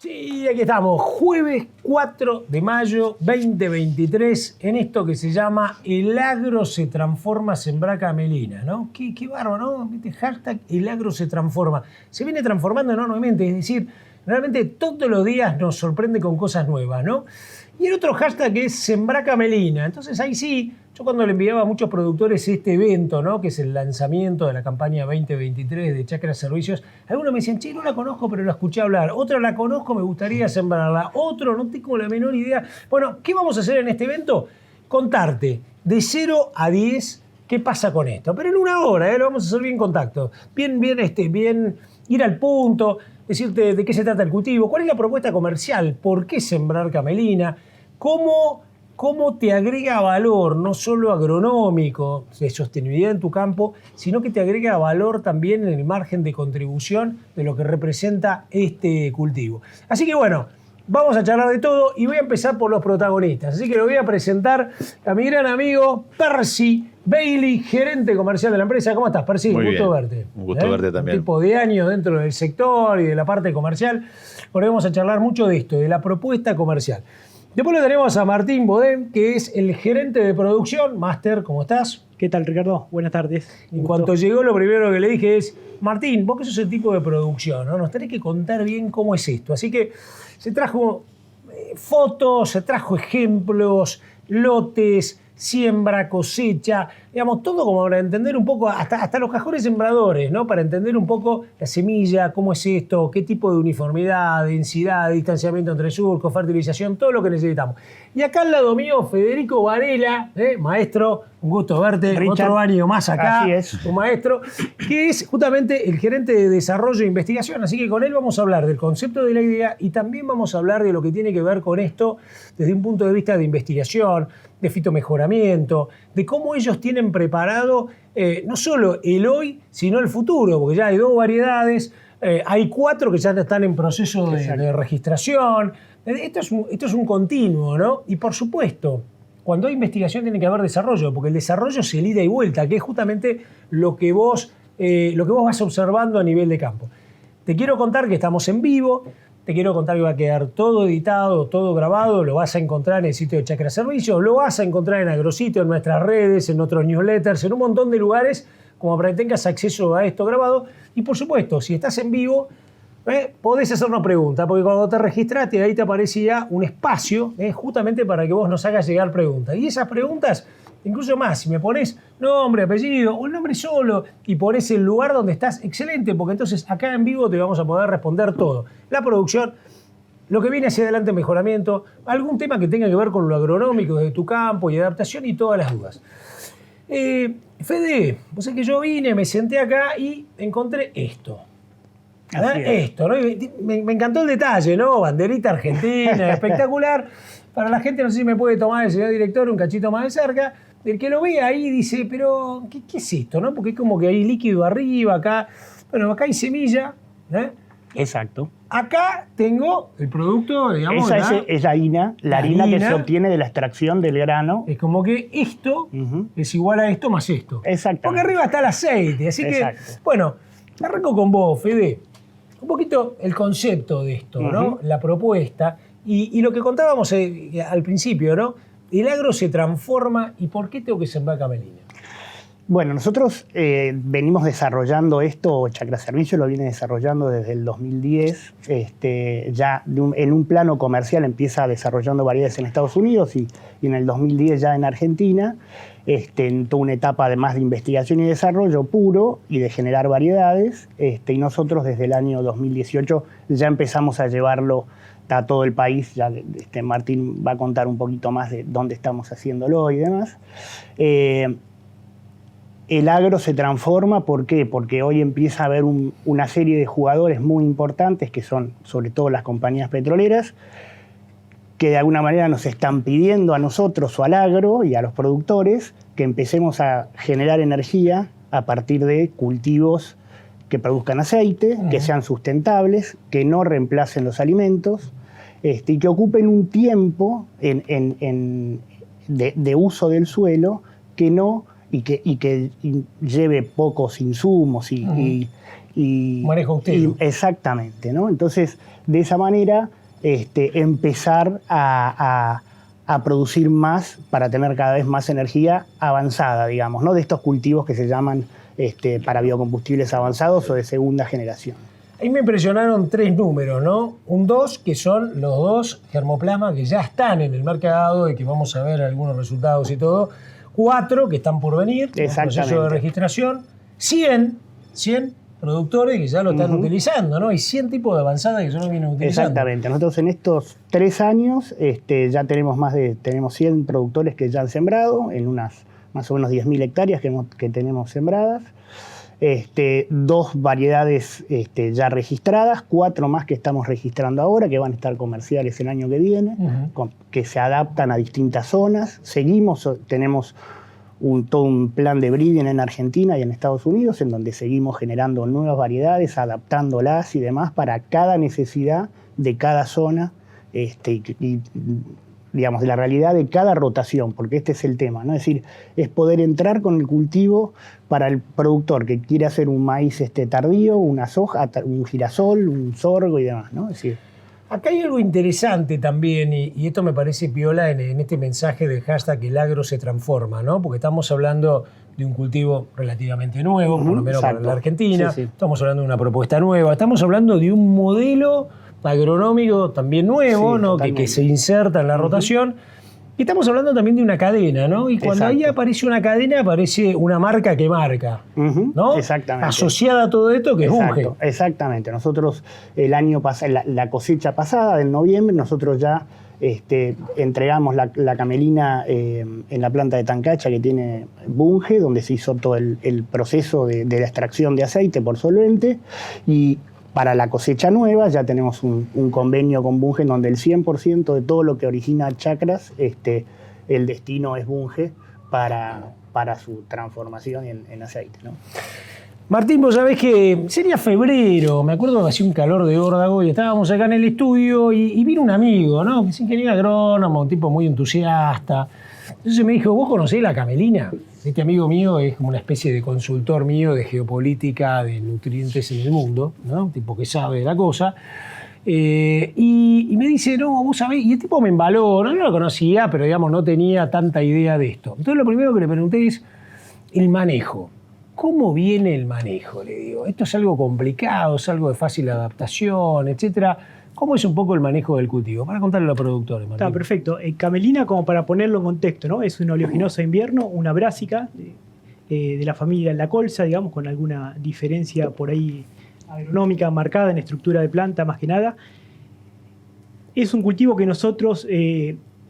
Sí, aquí estamos, jueves 4 de mayo 2023, en esto que se llama El agro se transforma, Sembrá Camelina, ¿no? Qué bárbaro, ¿no? ¿Viste? Hashtag El agro se transforma. Se viene transformando enormemente, es decir, realmente todos los días nos sorprende con cosas nuevas, ¿no? Y el otro hashtag es Sembrá Camelina. Entonces ahí sí, yo cuando le enviaba a muchos productores este evento, ¿no? Que es el lanzamiento de la campaña 2023 de Chacra Servicios, algunos me decían, che, no la conozco, pero la escuché hablar. Otro la conozco, me gustaría sembrarla. Otro, no tengo la menor idea. Bueno, ¿qué vamos a hacer en este evento? Contarte de 0 a 10 qué pasa con esto. Pero en una hora, lo vamos a hacer bien contacto. Bien ir al punto, decirte de qué se trata el cultivo, cuál es la propuesta comercial, por qué sembrar camelina, cómo te agrega valor, no solo agronómico, de sostenibilidad en tu campo, sino que te agrega valor también en el margen de contribución de lo que representa este cultivo. Así que bueno, vamos a charlar de todo y voy a empezar por los protagonistas. Así que lo voy a presentar a mi gran amigo Percy Bailey, gerente comercial de la empresa. ¿Cómo estás, Percy? Muy Un gusto bien. verte. Un gusto verte también. Un tipo de años dentro del sector y de la parte comercial. Ahora vamos a charlar mucho de esto, de la propuesta comercial. Después lo tenemos a Martín Bodem, que es el gerente de producción. Máster, ¿cómo estás? ¿Qué tal, Ricardo? Buenas tardes. En cuanto llegó, lo primero que le dije es, Martín, vos que sos el tipo de producción, ¿no? Nos tenés que contar bien cómo es esto. Así que se trajo fotos, se trajo ejemplos, lotes, siembra, cosecha, digamos, todo como para entender un poco, hasta los cajones sembradores, ¿no? Para entender un poco la semilla, cómo es esto, qué tipo de uniformidad, densidad, distanciamiento entre surcos, fertilización, todo lo que necesitamos. Y acá al lado mío, Federico Varela, maestro, un gusto verte, Richard, otro año más acá, así es. un maestro, que es justamente el gerente de desarrollo e investigación, así que con él vamos a hablar del concepto de la idea y también vamos a hablar de lo que tiene que ver con esto desde un punto de vista de investigación, de fitomejoramiento, de cómo ellos tienen preparado no solo el hoy, sino el futuro, porque ya hay 2 variedades, hay 4 que ya están en proceso de registración. Esto es un continuo, ¿no? Y por supuesto, cuando hay investigación tiene que haber desarrollo, porque el desarrollo es el ida y vuelta, que es justamente lo que vos vas observando a nivel de campo. Te quiero contar que estamos en vivo. Te quiero contar que va a quedar todo editado, todo grabado, lo vas a encontrar en el sitio de Chacra Servicios, lo vas a encontrar en Agrositio, en nuestras redes, en otros newsletters, en un montón de lugares como para que tengas acceso a esto grabado. Y por supuesto, si estás en vivo, podés hacernos preguntas, porque cuando te registraste ahí te aparecía un espacio justamente para que vos nos hagas llegar preguntas. Y esas preguntas, incluso más, si me pones nombre, apellido o el nombre solo y pones el lugar donde estás, excelente, porque entonces acá en vivo te vamos a poder responder todo. La producción, lo que viene hacia adelante, mejoramiento, algún tema que tenga que ver con lo agronómico de tu campo y adaptación y todas las dudas. Fede, vos sabés que yo vine, me senté acá y encontré esto. Esto, ¿no? Me encantó el detalle, ¿no? Banderita argentina, espectacular. Para la gente, no sé si me puede tomar el señor director un cachito más de cerca. El que lo ve ahí dice, pero ¿qué es esto? ¿No? Porque es como que hay líquido arriba, acá. Bueno, acá hay semilla. Exacto. Acá tengo el producto, digamos. Esa es la harina, que se obtiene de la extracción del grano. Es como que esto es igual a esto más esto. Exacto. Porque arriba está el aceite. Así que, bueno, arranco con vos, Fede. Un poquito el concepto de esto, ¿no? La propuesta. Y lo que contábamos al principio, ¿no? El agro se transforma y ¿por qué tengo que sembrar camelina? Bueno, nosotros venimos desarrollando esto, Chacra Servicios lo viene desarrollando desde el 2010. Ya en un plano comercial empieza desarrollando variedades en Estados Unidos y en el 2010 ya en Argentina. En toda una etapa además de investigación y desarrollo puro y de generar variedades. Y nosotros desde el año 2018 ya empezamos a llevarlo a todo el país. Ya Martín va a contar un poquito más de dónde estamos haciéndolo y demás. El agro se transforma, ¿por qué? Porque hoy empieza a haber una serie de jugadores muy importantes, que son sobre todo las compañías petroleras, que de alguna manera nos están pidiendo a nosotros o al agro y a los productores que empecemos a generar energía a partir de cultivos que produzcan aceite, que sean sustentables, que no reemplacen los alimentos y que ocupen un tiempo de uso del suelo que no y que lleve pocos insumos y manejo usted. Exactamente, ¿no? Entonces, de esa manera empezar a producir más para tener cada vez más energía avanzada, digamos, ¿no? De estos cultivos que se llaman para biocombustibles avanzados o de segunda generación. Ahí me impresionaron 3 números, ¿no? Un 2, que son los 2 germoplasmas que ya están en el mercado y que vamos a ver algunos resultados y todo. 4 que están por venir, en proceso de registración. 100 productores que ya lo están utilizando, ¿no? Hay 100 tipos de avanzada que ya lo vienen utilizando. Exactamente. Nosotros en estos 3 años ya tenemos 100 productores que ya han sembrado en unas más o menos 10.000 hectáreas que tenemos sembradas. 2 variedades ya registradas, 4 más que estamos registrando ahora, que van a estar comerciales el año que viene, que se adaptan a distintas zonas. Tenemos todo un plan de breeding en Argentina y en Estados Unidos, en donde seguimos generando nuevas variedades, adaptándolas y demás para cada necesidad de cada zona y digamos, de la realidad de cada rotación, porque este es el tema, ¿no? Es decir, es poder entrar con el cultivo para el productor que quiere hacer un maíz tardío, una soja, un girasol, un sorgo y demás, ¿no? Es decir, acá hay algo interesante también, y esto me parece piola en este mensaje del hashtag El Agro se transforma, ¿no? Porque estamos hablando de un cultivo relativamente nuevo, por lo menos para la Argentina, estamos hablando de una propuesta nueva, estamos hablando de un modelo agronómico también nuevo, ¿no? que se inserta en la rotación. Y estamos hablando también de una cadena, ¿no? Y cuando ahí aparece una cadena, aparece una marca que marca, ¿no? Exactamente. Asociada a todo esto, que es Bunge. Exactamente. Nosotros el año pasado, la cosecha pasada, del noviembre, nosotros ya entregamos la camelina en la planta de Tancacha que tiene Bunge, donde se hizo todo el proceso de la extracción de aceite por solvente. Y para la cosecha nueva ya tenemos un convenio con Bunge en donde el 100% de todo lo que origina chacras, el destino es Bunge para su transformación en aceite, ¿no? Martín, vos sabés que sería febrero, me acuerdo que hacía un calor de órdago y estábamos acá en el estudio y vino un amigo, ¿no? Que es ingeniero agrónomo, un tipo muy entusiasta. Entonces me dijo, ¿vos conocés la camelina? Este amigo mío es como una especie de consultor mío de geopolítica, de nutrientes en el mundo, ¿no? Un tipo que sabe de la cosa. Y me dice, no, vos sabés, y el tipo me embaló, no lo conocía, pero digamos no tenía tanta idea de esto. Entonces lo primero que le pregunté es el manejo. ¿Cómo viene el manejo? Le digo, esto es algo complicado, es algo de fácil adaptación, etcétera. ¿Cómo es un poco el manejo del cultivo? Para contarle a los productores, Martín. Está perfecto. Camelina, como para ponerlo en contexto, ¿no? Es una oleaginosa de invierno, una brásica de la familia La Colza, digamos, con alguna diferencia por ahí agronómica marcada en estructura de planta, más que nada. Es un cultivo que nosotros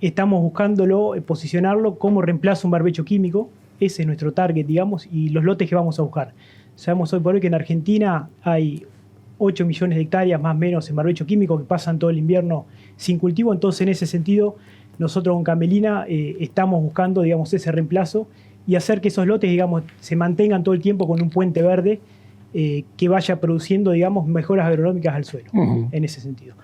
estamos buscándolo, posicionarlo como reemplazo a un barbecho químico. Ese es nuestro target, digamos, y los lotes que vamos a buscar. Sabemos hoy por hoy que en Argentina hay 8 millones de hectáreas más o menos en barbecho químico que pasan todo el invierno sin cultivo. Entonces, en ese sentido, nosotros con Camelina estamos buscando, digamos, ese reemplazo y hacer que esos lotes, digamos, se mantengan todo el tiempo con un puente verde que vaya produciendo, digamos, mejoras agronómicas al suelo, en ese sentido.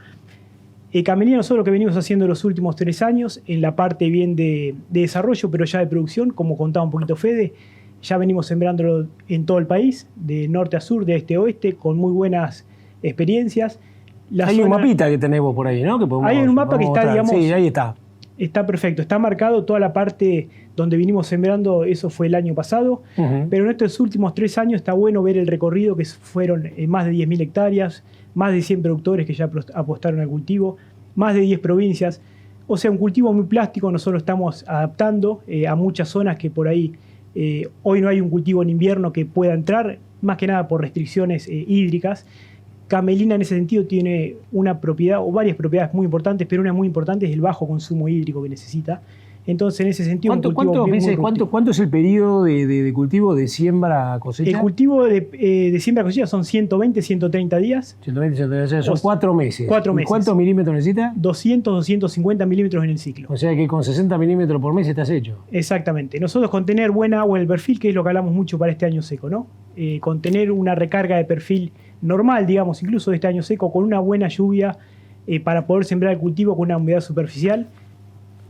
Camelina, nosotros lo que venimos haciendo los últimos 3 años, en la parte bien de desarrollo, pero ya de producción, como contaba un poquito Fede, ya venimos sembrándolo en todo el país, de norte a sur, de este a oeste, con muy buenas experiencias. Hay un mapita que tenemos por ahí, ¿no? Que hay un mapa que está, mostrar. digamos... Sí, ahí está. Está perfecto, está marcado toda la parte donde vinimos sembrando, eso fue el año pasado, pero en estos últimos 3 años está bueno ver el recorrido, que fueron más de 10.000 hectáreas, más de 100 productores que ya apostaron al cultivo, más de 10 provincias. O sea, un cultivo muy plástico, nosotros estamos adaptando a muchas zonas que por ahí hoy no hay un cultivo en invierno que pueda entrar, más que nada por restricciones hídricas. Camelina en ese sentido tiene una propiedad o varias propiedades muy importantes, pero una muy importante es el bajo consumo hídrico que necesita. Entonces, en ese sentido, ¿Cuánto es el periodo de cultivo de siembra a cosecha? El cultivo de siembra a cosecha son 120, 130 días. 120, 130 días, son 4 meses. 4 meses. ¿Cuántos milímetros necesita? 200, 250 milímetros en el ciclo. O sea que con 60 milímetros por mes estás hecho. Exactamente. Nosotros con tener buena agua en el perfil, que es lo que hablamos mucho para este año seco, ¿no? Con tener una recarga de perfil normal, digamos, incluso de este año seco, con una buena lluvia para poder sembrar el cultivo con una humedad superficial,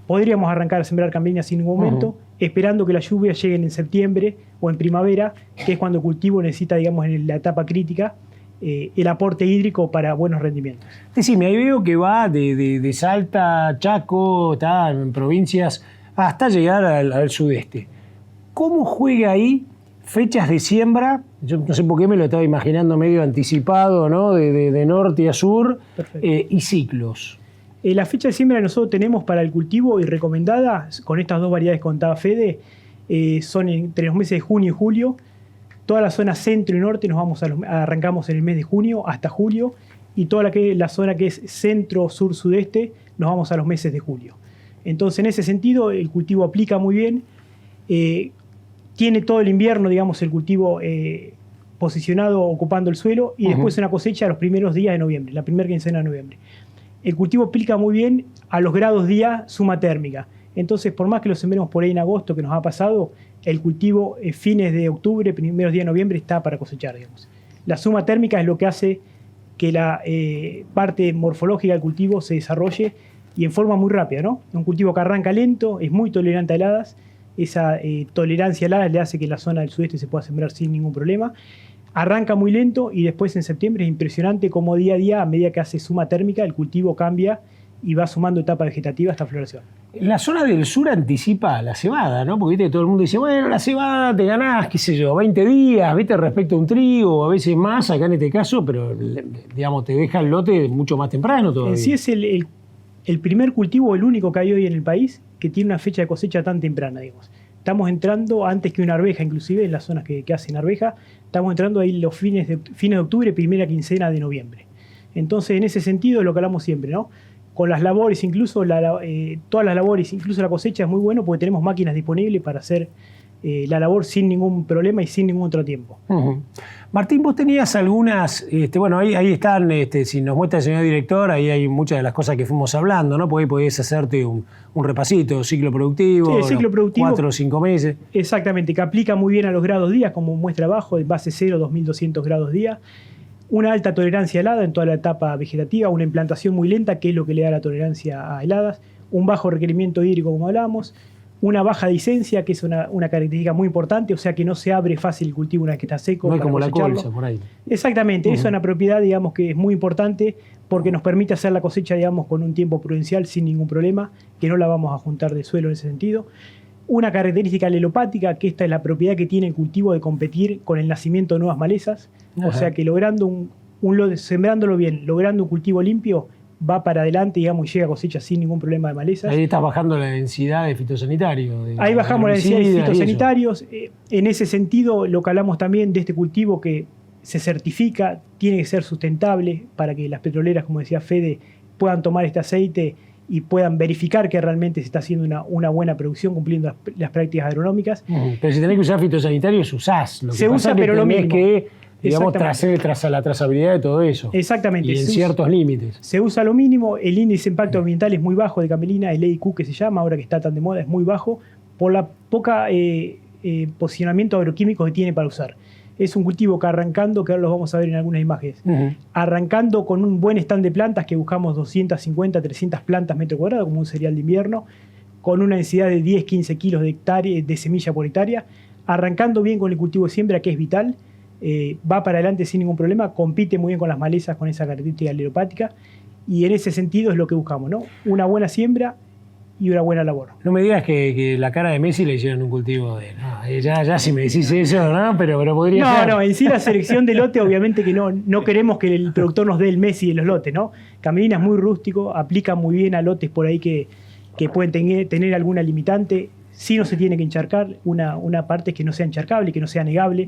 podríamos arrancar a sembrar camelina sin ningún momento, esperando que las lluvias lleguen en septiembre o en primavera, que es cuando el cultivo necesita, digamos, en la etapa crítica, el aporte hídrico para buenos rendimientos. Decime, ahí veo que va de Salta, Chaco, está en provincias, hasta llegar al sudeste. ¿Cómo juega ahí fechas de siembra? Yo no sé por qué me lo estaba imaginando medio anticipado, ¿no? De norte a sur, y ciclos. La fecha de siembra que nosotros tenemos para el cultivo y recomendada, con estas dos variedades que contaba Fede, son entre los meses de junio y julio. Toda la zona centro y norte arrancamos en el mes de junio hasta julio, y toda la zona que es centro, sur, sudeste nos vamos a los meses de julio. Entonces, en ese sentido, el cultivo aplica muy bien. Tiene todo el invierno, digamos, el cultivo posicionado ocupando el suelo, y después una cosecha los primeros días de noviembre, la primera quincena de noviembre. El cultivo aplica muy bien a los grados día suma térmica. Entonces, por más que lo sembremos por ahí en agosto, que nos ha pasado, el cultivo fines de octubre, primeros días de noviembre está para cosechar, digamos. La suma térmica es lo que hace que la parte morfológica del cultivo se desarrolle y en forma muy rápida, ¿no? Un cultivo que arranca lento, es muy tolerante a heladas. Esa tolerancia a heladas le hace que la zona del sudeste se pueda sembrar sin ningún problema. Arranca muy lento y después en septiembre es impresionante cómo día a día, a medida que hace suma térmica, el cultivo cambia y va sumando etapa vegetativa hasta floración. La zona del sur anticipa la cebada, ¿no? Porque ¿viste? Todo el mundo dice, bueno, la cebada te ganás, qué sé yo, 20 días, ¿viste? Respecto a un trigo, a veces más, acá en este caso, pero digamos, te deja el lote mucho más temprano todavía. En sí es el primer cultivo, el único que hay hoy en el país, que tiene una fecha de cosecha tan temprana, digamos. Estamos entrando antes que una arveja, inclusive en las zonas que hacen arveja, estamos entrando ahí los fines de octubre, primera quincena de noviembre. Entonces, en ese sentido, es lo que hablamos siempre, ¿no? Con las labores, incluso todas las labores, incluso la cosecha es muy bueno porque tenemos máquinas disponibles para hacer la labor sin ningún problema y sin ningún otro tiempo. Martín, vos tenías algunas, bueno, ahí están, si nos muestra el señor director, ahí hay muchas de las cosas que fuimos hablando, ¿no? Porque ahí podés hacerte un repasito, ciclo productivo, sí, el ciclo productivo, 4 o 5 meses. Exactamente, que aplica muy bien a los grados día, como muestra abajo, de base 0, 2200 grados día. Una alta tolerancia a helada en toda la etapa vegetativa, una implantación muy lenta, que es lo que le da la tolerancia a heladas, un bajo requerimiento hídrico, como hablábamos, una baja licencia, que es una característica muy importante, o sea que no se abre fácil el cultivo una vez que está seco. No es como la colza por ahí. Exactamente, eso es una propiedad, digamos, que es muy importante porque nos permite hacer la cosecha, digamos, con un tiempo prudencial sin ningún problema, que no la vamos a juntar de suelo en ese sentido. Una característica alelopática, que esta es la propiedad que tiene el cultivo de competir con el nacimiento de nuevas malezas. Ajá. O sea que logrando sembrándolo bien, logrando un cultivo limpio, va para adelante, digamos, y llega a cosecha sin ningún problema de malezas. Ahí estás bajando la densidad de fitosanitarios. Ahí bajamos la densidad de fitosanitarios. En ese sentido, lo que hablamos también de este cultivo que se certifica, tiene que ser sustentable para que las petroleras, como decía Fede, puedan tomar este aceite y puedan verificar que realmente se está haciendo una buena producción cumpliendo las prácticas agronómicas. Pero si tenés que usar fitosanitarios, usás. Lo que se usa, pero lo mismo. Que, digamos, tras la trazabilidad de todo eso. Exactamente. Y en ciertos límites. Se usa lo mínimo. El índice de impacto ambiental es muy bajo de camelina, el EIQ que se llama, ahora que está tan de moda, es muy bajo por la poca posicionamiento agroquímico que tiene para usar. Es un cultivo que arrancando, que ahora los vamos a ver en algunas imágenes, arrancando con un buen stand de plantas, que buscamos 250, 300 plantas metro cuadrado, como un cereal de invierno, con una densidad de 10, 15 kilos de semilla por hectárea, arrancando bien con el cultivo de siembra, que es vital, va para adelante sin ningún problema, compite muy bien con las malezas, con esa característica alelopática, y en ese sentido es lo que buscamos, ¿no? Una buena siembra y una buena labor. No me digas que la cara de Messi le hicieron un cultivo de... No, ya si me decís eso, ¿no? Pero podría ser. No, en sí la selección de lote, obviamente que no queremos que el productor nos dé el Messi de los lotes, ¿no? Camelina es muy rústico, aplica muy bien a lotes por ahí que pueden tener alguna limitante. Sí no se tiene que encharcar, una parte es que no sea encharcable, que no sea negable.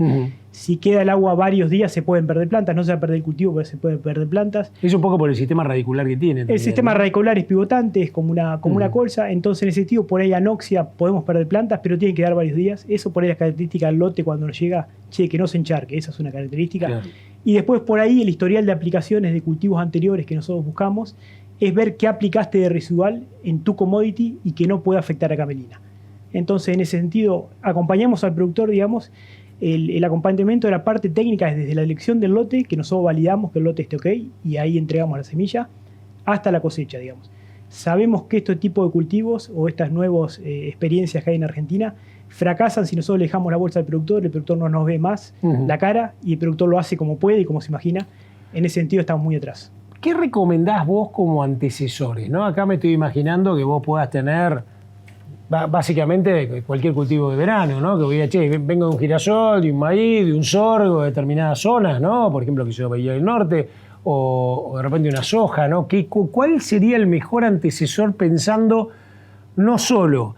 Si queda el agua varios días se pueden perder plantas, no se va a perder el cultivo, pero se pueden perder plantas. Es un poco por el sistema radicular que tiene. El sistema radicular es pivotante, es como una colza, entonces en ese sentido por ahí anoxia podemos perder plantas, pero tienen que dar varios días. Eso por ahí es característica del lote cuando nos llega, que no se encharque, esa es una característica. Claro. Y después por ahí el historial de aplicaciones de cultivos anteriores que nosotros buscamos es ver qué aplicaste de residual en tu commodity y que no pueda afectar a camelina. Entonces, en ese sentido, acompañamos al productor, digamos, el acompañamiento de la parte técnica desde la elección del lote, que nosotros validamos que el lote esté ok, y ahí entregamos la semilla, hasta la cosecha, digamos. Sabemos que este tipo de cultivos o estas nuevas experiencias que hay en Argentina fracasan si nosotros le dejamos la bolsa al productor, el productor no nos ve más la cara y el productor lo hace como puede y como se imagina. En ese sentido estamos muy atrás. ¿Qué recomendás vos como antecesores, ¿no? Acá me estoy imaginando que vos puedas tener básicamente cualquier cultivo de verano, ¿no? Que voy a, vengo de un girasol, de un maíz, de un sorgo, de determinadas zonas, ¿no? Por ejemplo, que yo veía del norte, o de repente una soja, ¿no? ¿Cuál sería el mejor antecesor pensando no solo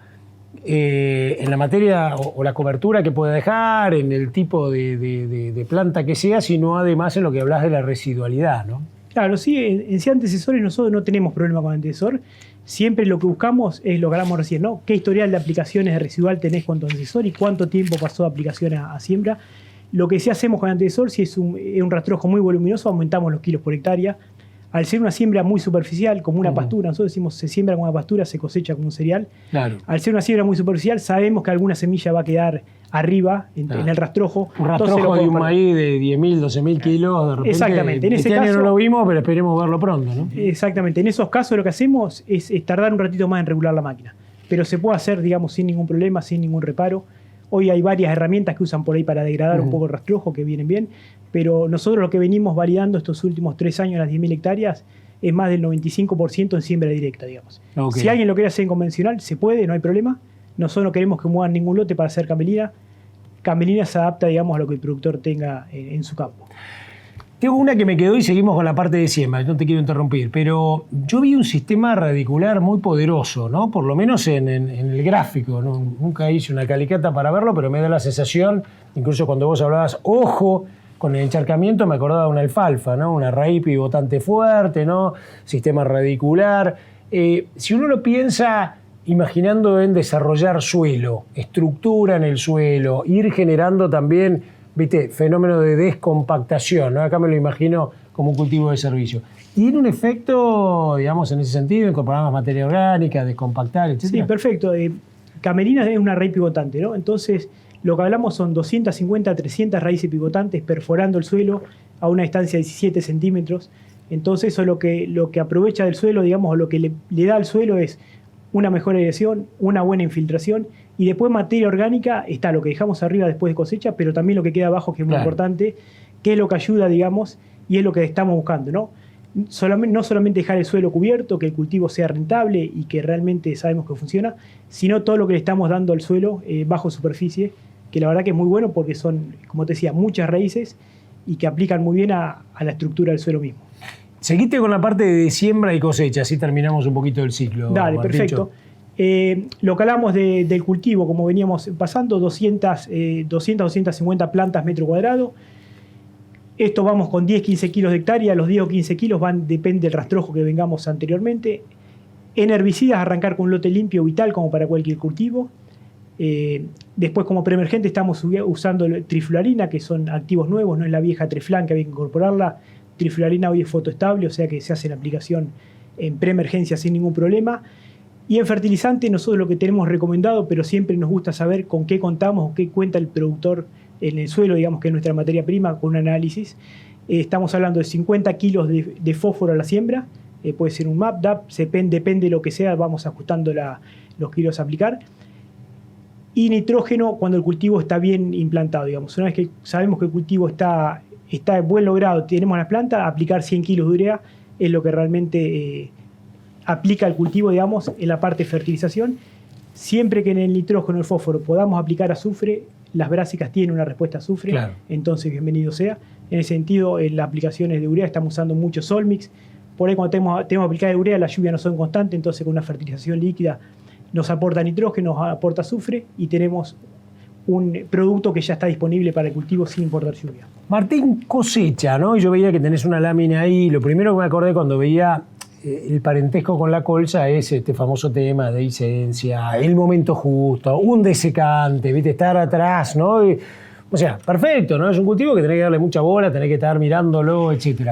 en la materia o la cobertura que puede dejar, en el tipo de planta que sea, sino además en lo que hablas de la residualidad, ¿no? Claro, sí, en sí antecesores nosotros no tenemos problema con antecesor. Siempre lo que buscamos es lo que hablamos recién, ¿no? ¿Qué historial de aplicaciones de residual tenés con tu antecesor y cuánto tiempo pasó de aplicación a siembra? Lo que sí hacemos con antecesor, si es un rastrojo muy voluminoso, aumentamos los kilos por hectárea. Al ser una siembra muy superficial, como una pastura, nosotros decimos se siembra como una pastura, se cosecha como un cereal. Claro. Al ser una siembra muy superficial, sabemos que alguna semilla va a quedar arriba en el rastrojo. Un rastrojo de un maíz de 10.000, 12.000 kilos, de repente. Exactamente. En ese este año caso, no lo vimos, pero esperemos verlo pronto, ¿no? Exactamente. En esos casos lo que hacemos es tardar un ratito más en regular la máquina. Pero se puede hacer, digamos, sin ningún problema, sin ningún reparo. Hoy hay varias herramientas que usan por ahí para degradar un poco el rastrojo, que vienen bien. Pero nosotros lo que venimos validando estos últimos 3 años en las 10.000 hectáreas es más del 95% en siembra directa, digamos. Okay. Si alguien lo quiere hacer en convencional, se puede, no hay problema. Nosotros no queremos que muevan ningún lote para hacer camelina. Camelina se adapta, digamos, a lo que el productor tenga en su campo. Tengo una que me quedó y seguimos con la parte de siembra, no te quiero interrumpir, pero yo vi un sistema radicular muy poderoso, ¿no? Por lo menos en el gráfico, ¿no? Nunca hice una calicata para verlo, pero me da la sensación, incluso cuando vos hablabas, ojo, con el encharcamiento me acordaba de una alfalfa, ¿no? Una raíz pivotante fuerte, ¿no? Sistema radicular. Si uno lo piensa imaginando en desarrollar suelo, estructura en el suelo, ir generando también, ¿viste? Fenómeno de descompactación, ¿no? Acá me lo imagino como un cultivo de servicio. ¿Tiene un efecto, digamos, en ese sentido, incorporar más materia orgánica, descompactar, etcétera? Sí, perfecto. Camelina es una raíz pivotante, ¿no? Entonces, lo que hablamos son 250 a 300 raíces pivotantes perforando el suelo a una distancia de 17 centímetros. Entonces, eso es lo que aprovecha del suelo, digamos, o lo que le da al suelo es una mejor aireación, una buena infiltración, y después materia orgánica está lo que dejamos arriba después de cosecha, pero también lo que queda abajo, que es muy importante, que es lo que ayuda, digamos, y es lo que estamos buscando, ¿no? No solamente dejar el suelo cubierto, que el cultivo sea rentable y que realmente sabemos que funciona, sino todo lo que le estamos dando al suelo bajo superficie, que la verdad que es muy bueno porque son, como te decía, muchas raíces y que aplican muy bien a la estructura del suelo mismo. Seguiste con la parte de siembra y cosecha, así terminamos un poquito el ciclo. Dale, Martincho. Perfecto. Lo que hablamos del cultivo, como veníamos pasando, 250 plantas metro cuadrado. Esto vamos con 10-15 kilos de hectárea, los 10 o 15 kilos depende del rastrojo que vengamos anteriormente. En herbicidas, arrancar con un lote limpio vital como para cualquier cultivo. Después, como preemergente, estamos usando trifluarina, que son activos nuevos, no es la vieja Treflan que había que incorporarla. Trifluarina hoy es fotoestable, o sea que se hace en aplicación en preemergencia sin ningún problema. Y en fertilizante, nosotros lo que tenemos recomendado, pero siempre nos gusta saber con qué contamos o qué cuenta el productor en el suelo, digamos que es nuestra materia prima, con un análisis. Estamos hablando de 50 kilos de fósforo a la siembra, puede ser un MAP, DAP, depende de lo que sea, vamos ajustando los kilos a aplicar. Y nitrógeno cuando el cultivo está bien implantado, digamos. Una vez que sabemos que el cultivo está buen logrado, tenemos la planta, aplicar 100 kilos de urea es lo que realmente aplica el cultivo, digamos, en la parte de fertilización. Siempre que en el nitrógeno, el fósforo, podamos aplicar azufre, las brásicas tienen una respuesta a azufre, claro. Entonces bienvenido sea. En ese sentido, en las aplicaciones de urea estamos usando mucho Solmix. Por ahí cuando tenemos aplicada de urea, las lluvias no son constantes, entonces con una fertilización líquida nos aporta nitrógeno, nos aporta azufre y tenemos un producto que ya está disponible para el cultivo sin importar lluvia. Martín, cosecha, ¿no? Yo veía que tenés una lámina ahí. Lo primero que me acordé cuando veía el parentesco con la colza es este famoso tema de licencia, el momento justo, un desecante, ¿viste? Estar atrás, ¿no? O sea, perfecto, ¿no? Es un cultivo que tenés que darle mucha bola, tenés que estar mirándolo, etc.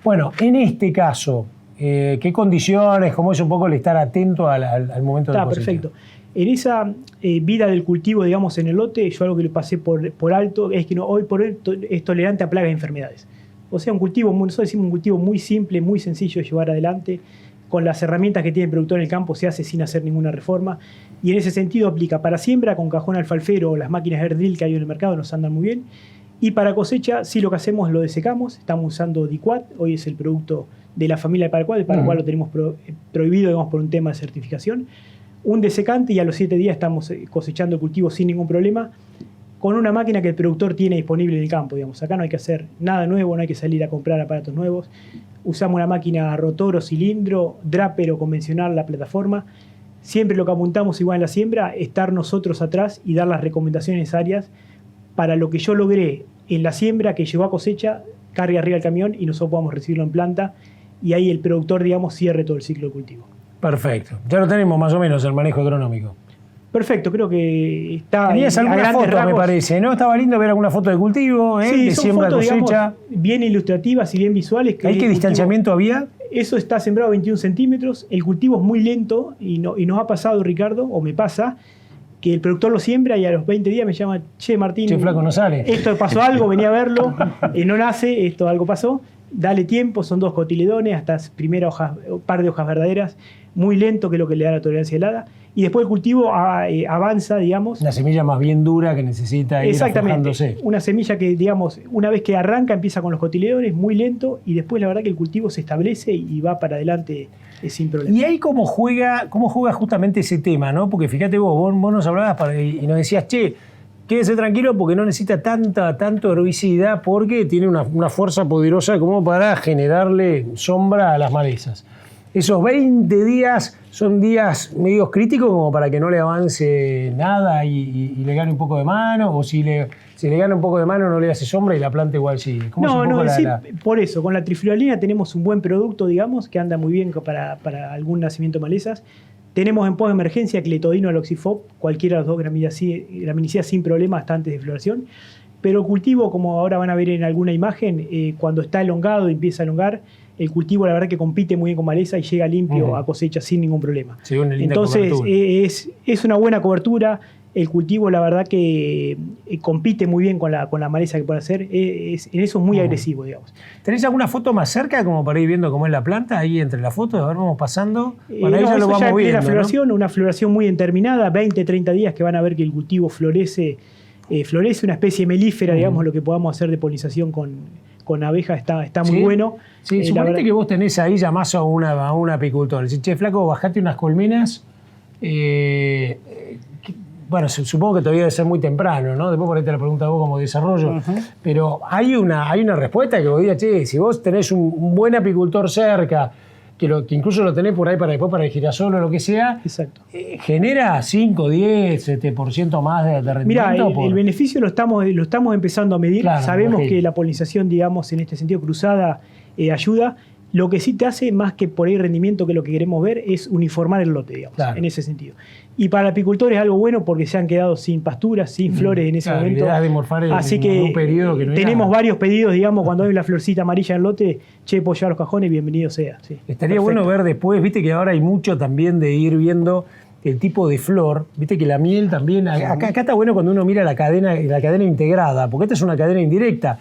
Bueno, en este caso, ¿qué condiciones? ¿Cómo es un poco el estar atento al momento de la cosecha? Perfecto. En esa vida del cultivo, digamos, en el lote, yo algo que le pasé por alto es que hoy por hoy es tolerante a plagas y enfermedades. O sea, nosotros decimos un cultivo muy simple, muy sencillo de llevar adelante, con las herramientas que tiene el productor en el campo se hace sin hacer ninguna reforma. Y en ese sentido aplica para siembra con cajón alfalfero o las máquinas Air Drill que hay en el mercado, nos andan muy bien. Y para cosecha, sí, lo que hacemos es lo desecamos. Estamos usando Diquat, hoy es el producto de la familia de Paraquat, el Paraquat lo tenemos prohibido, digamos, por un tema de certificación. Un desecante y a los 7 días estamos cosechando el cultivo sin ningún problema, con una máquina que el productor tiene disponible en el campo, digamos. Acá no hay que hacer nada nuevo, no hay que salir a comprar aparatos nuevos. Usamos una máquina rotor o cilindro, draper o convencional, la plataforma. Siempre lo que apuntamos igual en la siembra, estar nosotros atrás y dar las recomendaciones necesarias para lo que yo logré en la siembra, que llegó a cosecha, cargue arriba el camión y nosotros podamos recibirlo en planta y ahí el productor, digamos, cierre todo el ciclo de cultivo. Perfecto. Ya lo tenemos más o menos el manejo agronómico. Perfecto, creo que está... Tenías alguna foto, me parece, ¿no? Estaba lindo ver alguna foto de cultivo, sí, de son siembra, fotos, cosecha. Digamos, bien ilustrativas y bien visuales. ¿Ahí qué distanciamiento había? Eso está sembrado a 21 centímetros. El cultivo es muy lento y nos ha pasado, Ricardo, o me pasa, que el productor lo siembra y a los 20 días me llama, che, Martín, che, flaco, no sale. Esto pasó algo, venía a verlo, no nace, esto algo pasó. Dale tiempo, son 2 cotiledones, hasta primera par de hojas verdaderas, muy lento, que es lo que le da la tolerancia helada. Y después el cultivo avanza, digamos. Una semilla más bien dura que necesita ir aflojándose. Una semilla que, digamos, una vez que arranca empieza con los cotiledones, muy lento, y después la verdad que el cultivo se establece y va para adelante sin problema. Y ahí cómo juega justamente ese tema, ¿no? Porque fíjate vos nos hablabas y nos decías, che, quédese tranquilo porque no necesita tanto herbicida porque tiene una fuerza poderosa como para generarle sombra a las malezas. Esos 20 días son días medios críticos como para que no le avance nada y le gane un poco de mano, o si le gana un poco de mano no le hace sombra y la planta igual sigue. Por eso, con la trifluoralina tenemos un buen producto, digamos, que anda muy bien para algún nacimiento de malezas. Tenemos en post de emergencia cletodino al oxifop, cualquiera de los dos graminicidas sin problema hasta antes de floración. Pero el cultivo, como ahora van a ver en alguna imagen, cuando está elongado y empieza a elongar, el cultivo la verdad que compite muy bien con maleza y llega limpio a cosecha sin ningún problema. Sí, una linda Entonces cobertura. Es una buena cobertura. El cultivo la verdad que compite muy bien con la maleza que puede hacer. En eso es muy agresivo, digamos. ¿Tenés alguna foto más cerca como para ir viendo cómo es la planta ahí entre las fotos? A ver, vamos pasando. Bueno, ahí ya lo vamos viendo, floración, ¿no? Una floración muy determinada, 20, 30 días que van a ver que el cultivo florece una especie melífera, digamos, lo que podamos hacer de polinización con abejas está muy bueno. Sí, suponete que vos tenés ahí llamás a un apicultor. Decís, che, flaco, bajate unas colmenas. Bueno, supongo que todavía debe ser muy temprano, ¿no? Después por ahí te la pregunta a vos como desarrollo. Pero hay una respuesta que vos digas, che, si vos tenés un buen apicultor cerca, que incluso lo tenés por ahí después para el girasol o lo que sea, exacto. Genera 5, 10, 7% más de rendimiento. Mira, el beneficio lo estamos empezando a medir. Claro, sabemos que la polinización, digamos, en este sentido cruzada, ayuda. Lo que sí te hace, más que por ahí rendimiento, que lo que queremos ver, es uniformar el lote, digamos, en ese sentido. Y para el apicultor es algo bueno porque se han quedado sin pasturas, sin flores en ese momento. De morfar así que un periodo que no tenemos varios pedidos, digamos, cuando hay la florcita amarilla en el lote, che, puedo llevar los cajones, bienvenido sea. Sí, estaría bueno ver después, viste que ahora hay mucho también de ir viendo el tipo de flor, viste que la miel también, acá está bueno cuando uno mira la cadena integrada, porque esta es una cadena indirecta.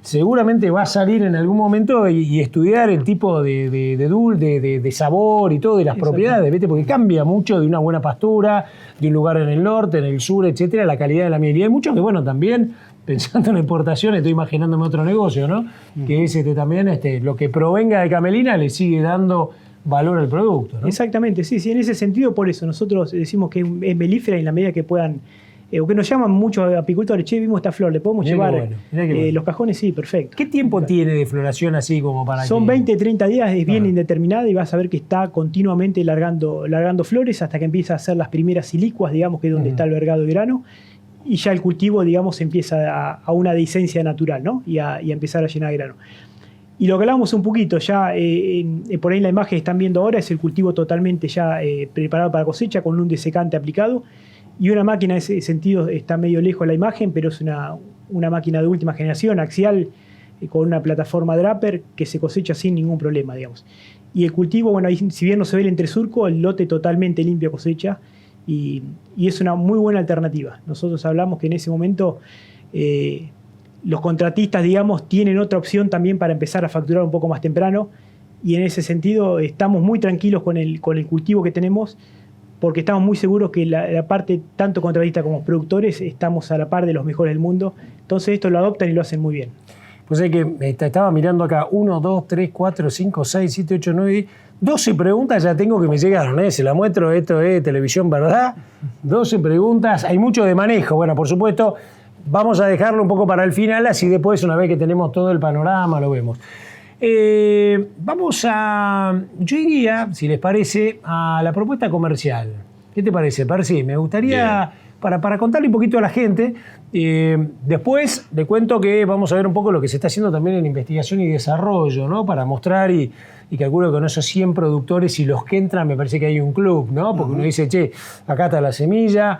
Seguramente va a salir en algún momento y estudiar el tipo de sabor y todo, de las propiedades, ¿viste? Porque cambia mucho de una buena pastura, de un lugar en el norte, en el sur, etcétera, la calidad de la miel. Y hay muchos que, bueno, también, pensando en exportación, estoy imaginándome otro negocio, ¿no? Que es también lo que provenga de camelina le sigue dando valor al producto, ¿no? Exactamente, sí, en ese sentido, por eso nosotros decimos que es melífera y en la medida que puedan. O que nos llaman muchos apicultores, che, vimos esta flor, le podemos llevar los cajones, sí, perfecto. ¿Qué tiempo tiene de floración así como para Son 20, 30 días, es bien indeterminada y vas a ver que está continuamente largando flores hasta que empieza a hacer las primeras silicuas, digamos, que es donde está albergado el grano, y ya el cultivo, digamos, empieza a una dehiscencia natural, ¿no? Y a empezar a llenar de grano. Y lo que hablamos un poquito, ya por ahí la imagen que están viendo ahora es el cultivo totalmente ya preparado para cosecha con un desecante aplicado. Y una máquina en ese sentido está medio lejos de la imagen, pero es una máquina de última generación, axial, con una plataforma draper que se cosecha sin ningún problema, digamos. Y el cultivo, bueno, ahí, si bien no se ve el entresurco, el lote totalmente limpio cosecha y es una muy buena alternativa. Nosotros hablamos que en ese momento los contratistas, digamos, tienen otra opción también para empezar a facturar un poco más temprano, y en ese sentido estamos muy tranquilos con el cultivo que tenemos, porque estamos muy seguros que la parte, tanto contratistas como productores, estamos a la par de los mejores del mundo. Entonces esto lo adoptan y lo hacen muy bien. Pues es que estaba mirando acá, 1, 2, 3, 4, 5, 6, 7, 8, 9, 10, 12 preguntas ya tengo que me llegaron, ¿eh? Se la muestro, esto es televisión, ¿verdad? 12 preguntas, hay mucho de manejo. Bueno, por supuesto, vamos a dejarlo un poco para el final, así después, una vez que tenemos todo el panorama, lo vemos. Vamos a, yo iría, si les parece, a la propuesta comercial. ¿Qué te parece, Percy? Me gustaría, para contarle un poquito a la gente, después le cuento que vamos a ver un poco lo que se está haciendo también en investigación y desarrollo, ¿no? Para mostrar y calculo que con esos 100 productores y los que entran me parece que hay un club, ¿no? Porque uno dice, che, acá está la semilla,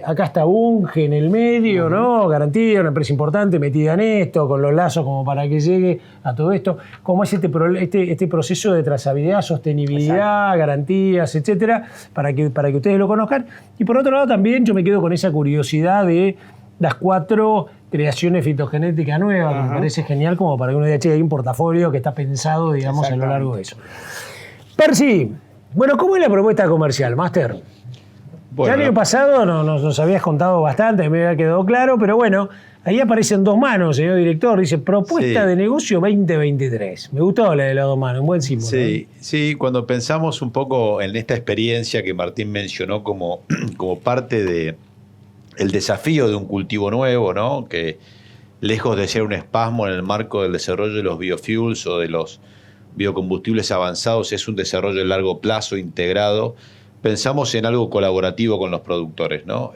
acá está Bunge en el medio, ¿no? Garantía, una empresa importante metida en esto, con los lazos como para que llegue a todo esto. ¿Cómo es este proceso de trazabilidad, sostenibilidad, garantías, etcétera? Para que ustedes lo conozcan. Y por otro lado también yo me quedo con esa curiosidad de las 4 creaciones fitogenéticas nuevas, que me parece genial como para que uno diga, che, hay un portafolio que está pensado, digamos, a lo largo de eso. Percy, bueno, ¿cómo es la propuesta comercial, Máster? Bueno, el año pasado nos habías contado bastante, me había quedado claro, pero bueno, ahí aparecen 2 manos, señor director, dice propuesta de negocio 2023. Me gustó la de las 2 manos, un buen símbolo. Sí, sí, cuando pensamos un poco en esta experiencia que Martín mencionó como parte de el desafío de un cultivo nuevo, ¿no? Que lejos de ser un espasmo en el marco del desarrollo de los biofuels o de los biocombustibles avanzados, es un desarrollo de largo plazo integrado. Pensamos en algo colaborativo con los productores, ¿no?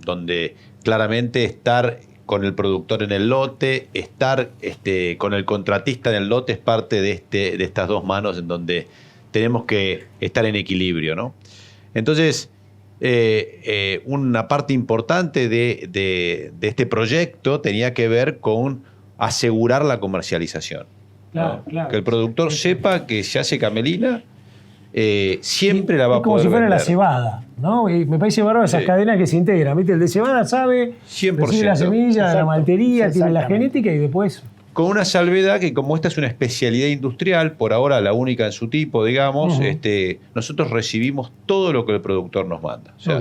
Donde claramente estar con el productor en el lote, estar con el contratista en el lote es parte de estas 2 manos en donde tenemos que estar en equilibrio, ¿no? Entonces, una parte importante de este proyecto tenía que ver con asegurar la comercialización. Claro, ¿no? claro. Que el productor sepa que si hace camelina, siempre la va a poder como si fuera vender. la cebada, ¿no? Y me parece bárbaro esas cadenas que se integran, ¿viste? El de cebada sabe, 100%. recibe la semilla de la maltería, tiene la genética y después... Con una salvedad que como esta es una especialidad industrial, por ahora la única en su tipo, digamos, nosotros recibimos todo lo que el productor nos manda. O sea,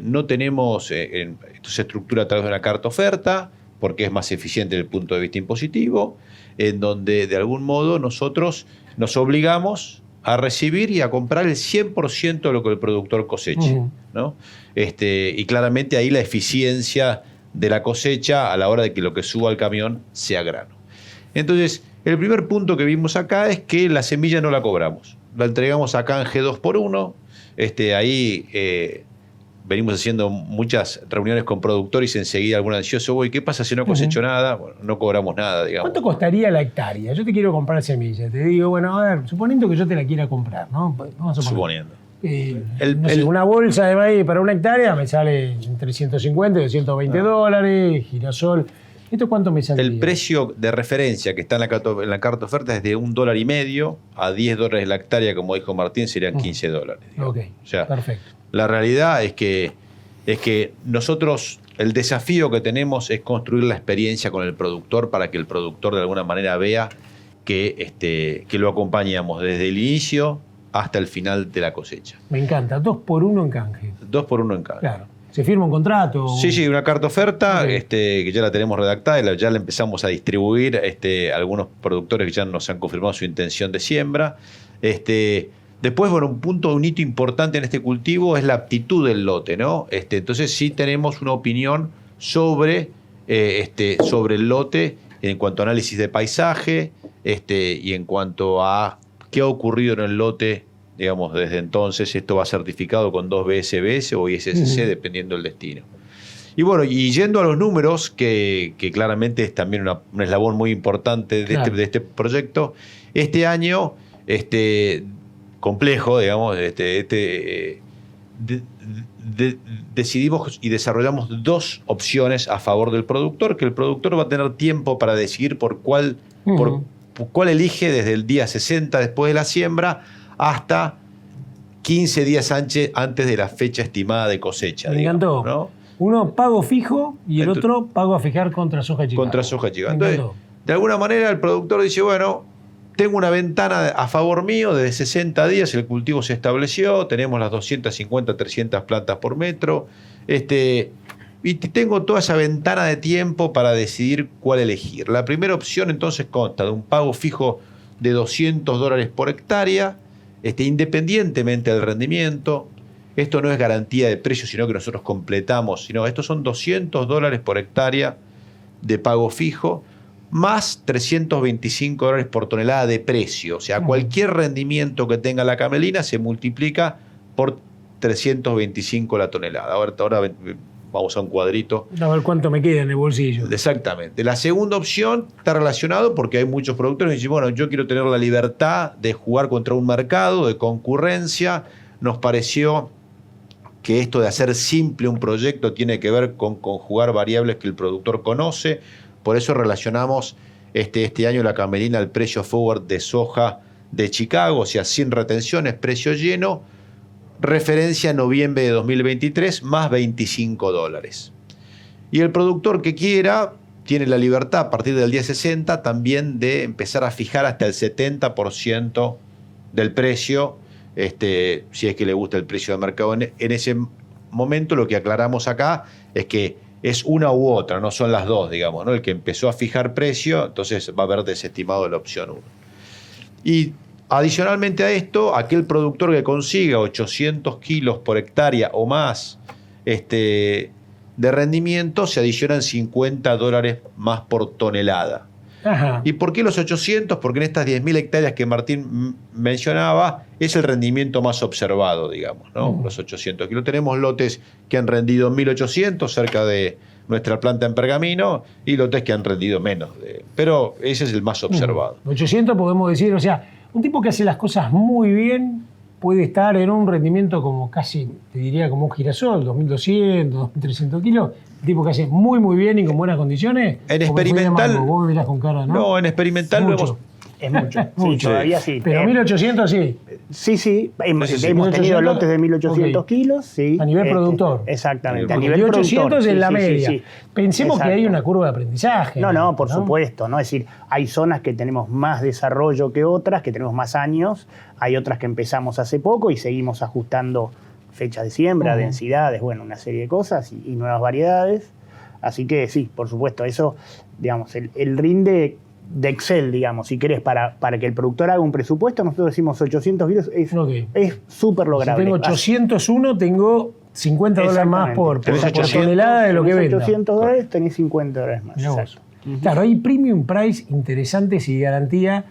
no tenemos, esto se estructura a través de una carta oferta, porque es más eficiente desde el punto de vista impositivo, en donde de algún modo nosotros nos obligamos a recibir y a comprar el 100% de lo que el productor coseche, ¿no? Y claramente ahí la eficiencia de la cosecha a la hora de que lo que suba al camión sea grano. Entonces, el primer punto que vimos acá es que la semilla no la cobramos. La entregamos a canje 2x1. Ahí venimos haciendo muchas reuniones con productores y enseguida algún ansioso, uy, ¿qué pasa si no cosecho nada? Bueno, no cobramos nada, digamos. ¿Cuánto costaría la hectárea? Yo te quiero comprar semilla. Te digo, bueno, a ver, suponiendo que yo te la quiera comprar, ¿no? Vamos a suponiendo. No sé, una bolsa de maíz para 1 hectárea me sale entre 150 y 220 dólares, girasol. ¿Esto cuánto me saldría? El precio de referencia que está en la carta oferta es de $1.50 a $10 la hectárea, como dijo Martín, serían $15. Ok, o sea, perfecto. La realidad es que nosotros, el desafío que tenemos es construir la experiencia con el productor para que el productor de alguna manera vea que lo acompañamos desde el inicio hasta el final de la cosecha. Me encanta, 2x1 en canje. 2x1 en canje. Claro. ¿Se firma un contrato? Sí, una carta oferta que ya la tenemos redactada y ya la empezamos a distribuir a algunos productores que ya nos han confirmado su intención de siembra. Después, bueno, un hito importante en este cultivo es la aptitud del lote, ¿no? Entonces sí tenemos una opinión sobre el lote en cuanto a análisis de paisaje y en cuanto a qué ha ocurrido en el lote, digamos, desde entonces. Esto va certificado con 2 BSBS o ISSC, dependiendo del destino. Y bueno, y yendo a los números, que claramente es también un eslabón muy importante de este proyecto, este año, complejo, digamos, decidimos y desarrollamos 2 opciones a favor del productor, que el productor va a tener tiempo para decidir por cuál elige desde el día 60 después de la siembra hasta 15 días antes de la fecha estimada de cosecha. Me encantó, ¿no? Uno pago fijo y el otro pago a fijar contra soja chica. Contra soja chica. Entonces, de alguna manera el productor dice, bueno, tengo una ventana a favor mío de 60 días, el cultivo se estableció, tenemos las 250, 300 plantas por metro, y tengo toda esa ventana de tiempo para decidir cuál elegir. La primera opción entonces consta de un pago fijo de $200 por hectárea, independientemente del rendimiento. Esto no es garantía de precio, sino que nosotros completamos, sino estos son $200 por hectárea de pago fijo, más $325 por tonelada de precio. O sea, cualquier rendimiento que tenga la camelina se multiplica por 325 la tonelada. Ahora vamos a un cuadrito. A ver cuánto me queda en el bolsillo. Exactamente. La segunda opción está relacionado porque hay muchos productores que dicen, bueno, yo quiero tener la libertad de jugar contra un mercado, de concurrencia. Nos pareció que esto de hacer simple un proyecto tiene que ver con conjugar variables que el productor conoce. Por eso relacionamos este año la camelina al precio forward de soja de Chicago, o sea, sin retenciones, precio lleno, referencia a noviembre de 2023, más $25. Y el productor que quiera tiene la libertad a partir del día 60 también de empezar a fijar hasta el 70% del precio, si es que le gusta el precio de mercado. En ese momento lo que aclaramos acá es que es una u otra, no son las dos, digamos, ¿no? El que empezó a fijar precio, entonces va a haber desestimado la opción 1. Y adicionalmente a esto, aquel productor que consiga 800 kilos por hectárea o más de rendimiento, se adicionan $50 más por tonelada. Ajá. ¿Y por qué los 800? Porque en estas 10.000 hectáreas que Martín mencionaba, es el rendimiento más observado, digamos, ¿no? Los 800 kilos. Tenemos lotes que han rendido 1.800 cerca de nuestra planta en Pergamino y lotes que han rendido menos. Pero ese es el más observado. 800 podemos decir, o sea, un tipo que hace las cosas muy bien puede estar en un rendimiento como casi, te diría, como un girasol, 2.200, 2.300 kilos. Un tipo que hace muy, muy bien y con buenas condiciones. En experimental. Vos me mirás con cara, ¿no? No, en experimental lo hemos. Es mucho. Mucho. Sí, todavía sí. Pero 1.800 sí. Sí. Hemos 1.800, tenido lotes de 1.800 kilos. Sí. A nivel productor. Exactamente. A Porque nivel 1.800 productor. es la media. Sí. Pensemos Exacto. que hay una curva de aprendizaje. No, por supuesto, ¿no? Es decir, hay zonas que tenemos más desarrollo que otras, que tenemos más años, hay otras que empezamos hace poco y seguimos ajustando fechas de siembra, densidades, bueno, una serie de cosas y nuevas variedades. Así que sí, por supuesto, eso, digamos, el rinde de Excel, digamos, si querés, para que el productor haga un presupuesto, nosotros decimos 800 kilos, es súper lograble. Si tengo 801, tengo $50 más por tonelada de lo que venda. $800 tenés $50 más. Exacto. Claro, hay premium price interesantes y garantía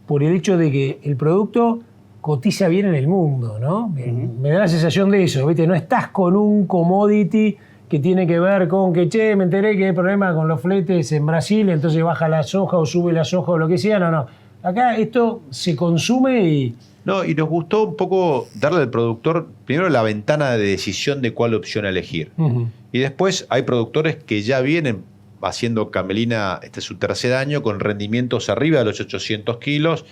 por el hecho de que el producto cotiza bien en el mundo, ¿no? Me da la sensación de eso, ¿viste? No estás con un commodity que tiene que ver con que, me enteré que hay problema con los fletes en Brasil, entonces baja la soja o sube la soja o lo que sea. No. Acá esto se consume y... No, y nos gustó un poco darle al productor, primero, la ventana de decisión de cuál opción elegir. Y después hay productores que ya vienen haciendo camelina, este es su tercer año, con rendimientos arriba de los 800 kilos,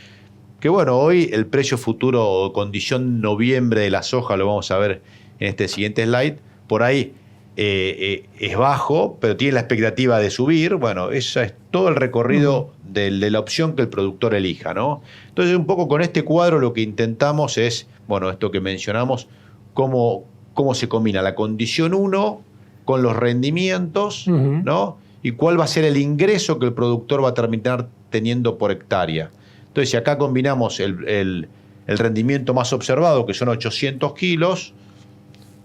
que bueno, hoy el precio futuro o condición noviembre de la soja, lo vamos a ver en este siguiente slide, por ahí es bajo, pero tiene la expectativa de subir. Bueno, ese es todo el recorrido de la opción que el productor elija, ¿no? Entonces, un poco con este cuadro lo que intentamos es, bueno, esto que mencionamos, cómo se combina la condición 1 con los rendimientos, ¿no? Y cuál va a ser el ingreso que el productor va a terminar teniendo por hectárea. Entonces, si acá combinamos el rendimiento más observado, que son 800 kilos,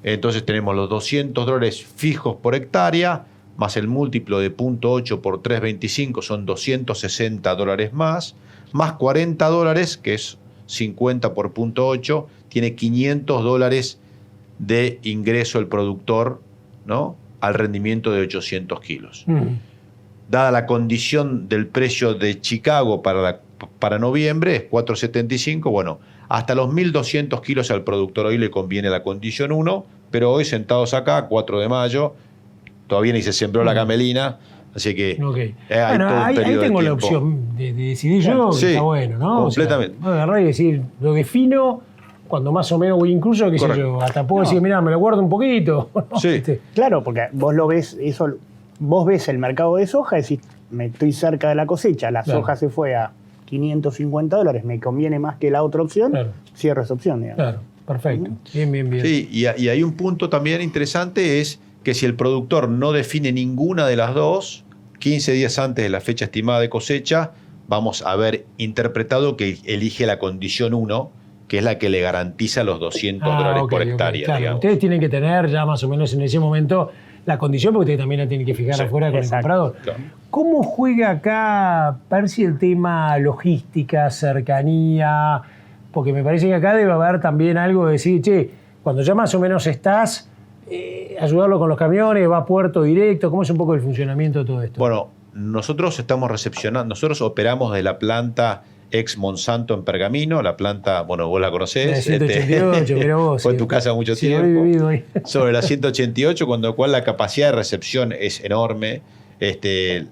entonces tenemos los $200 fijos por hectárea, más el múltiplo de 0.8 por 3.25 son $260 más $40, que es 50 por 0.8, tiene $500 de ingreso el productor, ¿no? Al rendimiento de 800 kilos. Dada la condición del precio de Chicago para noviembre, es 4.75, bueno, hasta los 1.200 kilos al productor hoy le conviene la condición 1, pero hoy sentados acá, 4 de mayo, todavía ni se sembró la camelina, así que hay todo un periodo ahí tengo de la tiempo. opción de decidir yo, que está bueno, ¿no? Completamente. O sea, agarrar y decir, lo defino cuando más o menos, o incluso, qué sé yo, hasta puedo decir, mirá, me lo guardo un poquito. Sí. Claro, porque vos lo ves, vos ves el mercado de soja y decís, me estoy cerca de la cosecha, la soja se fue a $550, me conviene más que la otra opción, Claro. cierro esa opción, digamos. Claro, perfecto. Bien, bien, bien. Sí, y hay un punto también interesante, es que si el productor no define ninguna de las dos, 15 días antes de la fecha estimada de cosecha, vamos a ver interpretado que elige la condición 1, que es la que le garantiza los $200 ok, por ok, hectárea, claro. digamos. Ustedes tienen que tener ya más o menos en ese momento la condición, porque ustedes también la tienen que fijar Sí, afuera con exacto, el comprador. claro. ¿Cómo juega acá, Percy, el tema logística, cercanía? Porque me parece que acá debe haber también algo de decir, che, cuando ya más o menos estás, ayudarlo con los camiones, va a puerto directo. ¿Cómo es un poco el funcionamiento de todo esto? Bueno, nosotros estamos recepcionando, nosotros operamos de la planta ex Monsanto en Pergamino, la planta, bueno, vos la conocés. La 188, mirá vos, fue sí. en tu casa mucho Sí, tiempo. he vivido ahí. Sobre la 188, con lo cual la capacidad de recepción es enorme.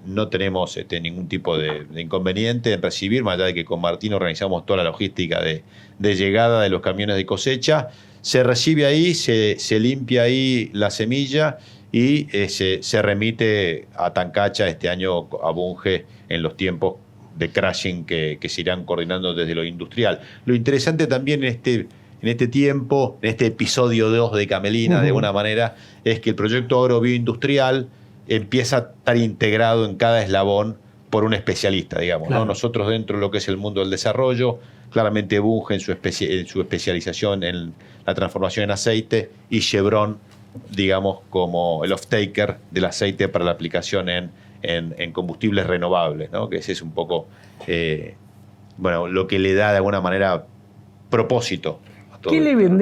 No tenemos ningún tipo de inconveniente en recibir, más allá de que con Martín organizamos toda la logística de llegada de los camiones de cosecha. Se recibe ahí, se limpia ahí la semilla y se remite a Tancacha este año a Bunge en los tiempos de crushing que se irán coordinando desde lo industrial. Lo interesante también en este tiempo, en este episodio 2 de Camelina, de alguna manera, es que el proyecto agrobioindustrial empieza a estar integrado en cada eslabón por un especialista, digamos. Claro. ¿no? Nosotros dentro de lo que es el mundo del desarrollo, claramente Bunge en su especialización en la transformación en aceite y Chevron, digamos, como el off-taker del aceite para la aplicación en combustibles renovables, ¿no? Que ese es un poco lo que le da de alguna manera propósito a todo ¿Qué le esto, ¿no?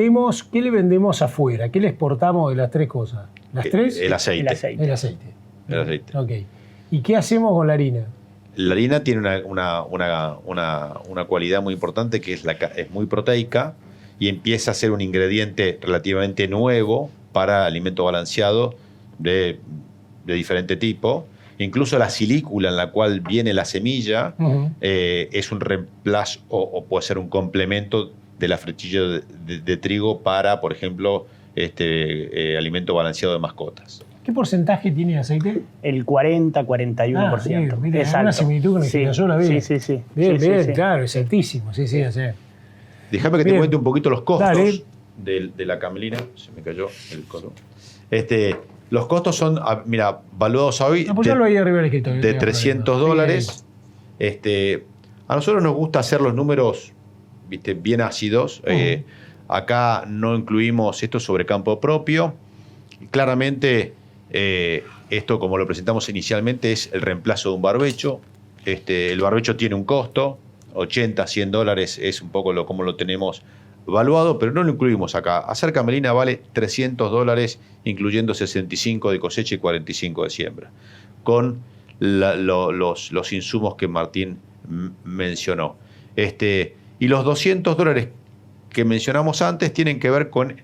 vendemos afuera? ¿Qué le exportamos de las tres cosas? ¿Las tres? El aceite. El aceite. El aceite. El aceite. Ok. ¿Y qué hacemos con la harina? La harina tiene una cualidad muy importante que es muy proteica y empieza a ser un ingrediente relativamente nuevo para alimento balanceado de diferente tipo. Incluso la silícula en la cual viene la semilla es un reemplazo o puede ser un complemento de la frutilla de trigo para, por ejemplo, alimento balanceado de mascotas. ¿Qué porcentaje tiene de aceite? El 40-41%. Bien, mira, Exacto. una similitud con el girasol, bien. Sí. Bien, Sí, bien, sí. claro, es altísimo. Sí, sí, sí. Déjame que Bien. te cuente un poquito los costos Dale. de la camelina. Se me cayó el coso. Los costos son, mira, valuados hoy Apoyarlo ahí arriba del escritorio. de $300. Sí, A nosotros nos gusta hacer los números, ¿viste?, bien ácidos. Acá no incluimos esto sobre campo propio. Claramente, esto, como lo presentamos inicialmente, es el reemplazo de un barbecho. El barbecho tiene un costo, $80, $100 es un poco como lo tenemos valuado, pero no lo incluimos acá. Hacer camelina vale $300, incluyendo 65 de cosecha y 45 de siembra, con los insumos que Martín mencionó. Y los $200 que mencionamos antes tienen que ver con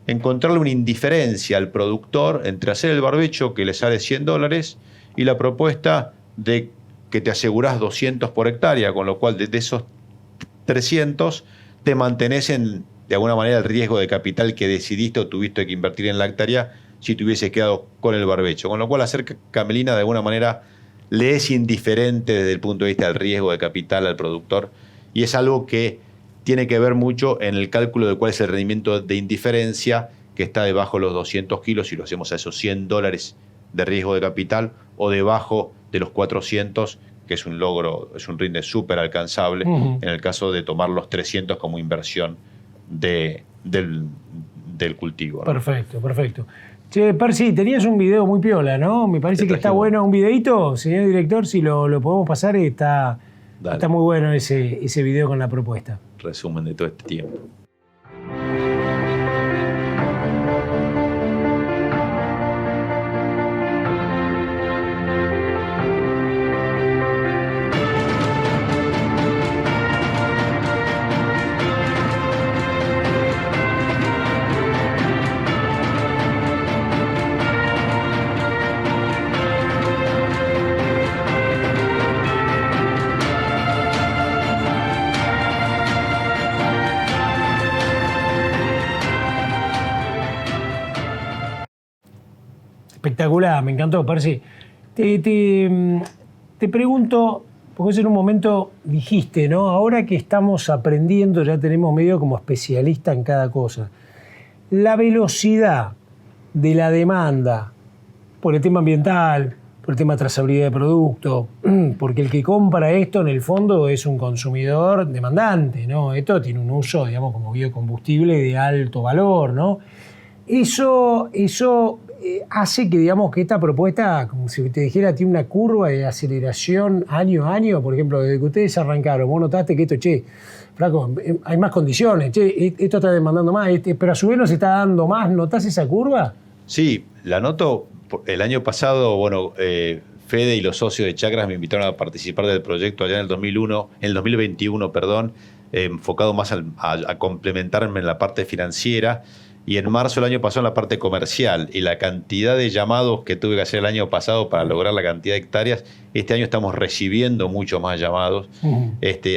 encontrarle una indiferencia al productor entre hacer el barbecho, que le sale $100, y la propuesta de que te asegurás 200 por hectárea, con lo cual de esos 300 te mantenés de alguna manera el riesgo de capital que decidiste o tuviste que invertir en la hectárea si te hubieses quedado con el barbecho. Con lo cual hacer camelina de alguna manera le es indiferente desde el punto de vista del riesgo de capital al productor, y es algo que tiene que ver mucho en el cálculo de cuál es el rendimiento de indiferencia, que está debajo de los 200 kilos si lo hacemos a esos $100 de riesgo de capital, o debajo de los 400, que es un logro, es un rinde súper alcanzable en el caso de tomar los 300 como inversión del cultivo, ¿no? Perfecto, perfecto. Che, Percy, tenías un video muy piola, ¿no? Me parece que está bueno un videito, señor director, si lo podemos pasar, está muy bueno ese video con la propuesta. Resumen de todo este tiempo. Espectacular, me encantó, Percy. Te pregunto, Porque en un momento dijiste, ¿no? Ahora que estamos aprendiendo, ya tenemos medio como especialista en cada cosa. La velocidad de la demanda por el tema ambiental, por el tema de trazabilidad de producto, porque el que compra esto en el fondo es un consumidor demandante, ¿no? Esto tiene un uso, digamos, como biocombustible de alto valor, ¿no? Eso hace que, digamos, que esta propuesta, como si te dijera, tiene una curva de aceleración año a año. Por ejemplo, desde que ustedes arrancaron, vos notaste que esto, flaco, hay más condiciones, esto está demandando más, pero a su vez nos está dando más. ¿Notás esa curva? Sí, la noto. El año pasado, bueno, Fede y los socios de Chakras me invitaron a participar del proyecto allá en el 2021, enfocado más a complementarme en la parte financiera. Y en marzo del año pasado en la parte comercial. Y la cantidad de llamados que tuve que hacer el año pasado para lograr la cantidad de hectáreas, este año estamos recibiendo mucho más llamados.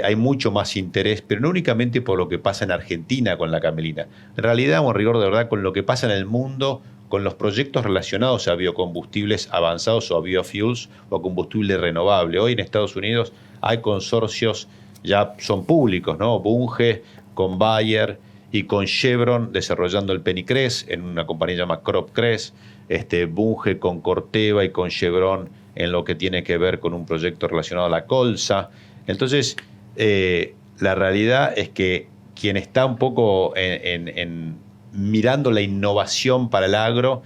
Hay mucho más interés, pero no únicamente por lo que pasa en Argentina con la camelina. En realidad, en rigor de verdad, con lo que pasa en el mundo, con los proyectos relacionados a biocombustibles avanzados o a biofuels o a combustible renovable. Hoy en Estados Unidos hay consorcios, ya son públicos, ¿no? Bunge con Bayer y con Chevron desarrollando el Pennycress en una compañía llamada CropCress, Bunge con Corteva y con Chevron en lo que tiene que ver con un proyecto relacionado a la colza. Entonces, la realidad es que quien está un poco mirando la innovación para el agro,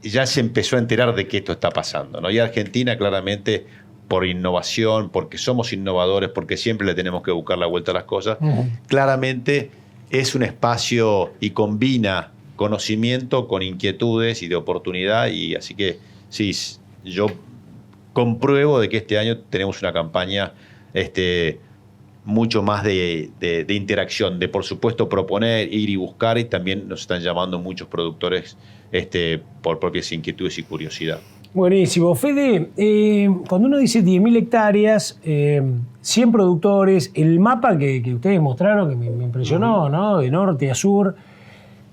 ya se empezó a enterar de que esto está pasando, ¿no? Y Argentina claramente por innovación, porque somos innovadores, porque siempre le tenemos que buscar la vuelta a las cosas, claramente es un espacio y combina conocimiento con inquietudes y de oportunidad, y así que sí, yo compruebo de que este año tenemos una campaña mucho más de interacción, de por supuesto proponer, ir y buscar, y también nos están llamando muchos productores por propias inquietudes y curiosidad. Buenísimo. Fede, cuando uno dice 10.000 hectáreas, 100 productores, el mapa que ustedes mostraron, que me impresionó, ¿no? De norte a sur,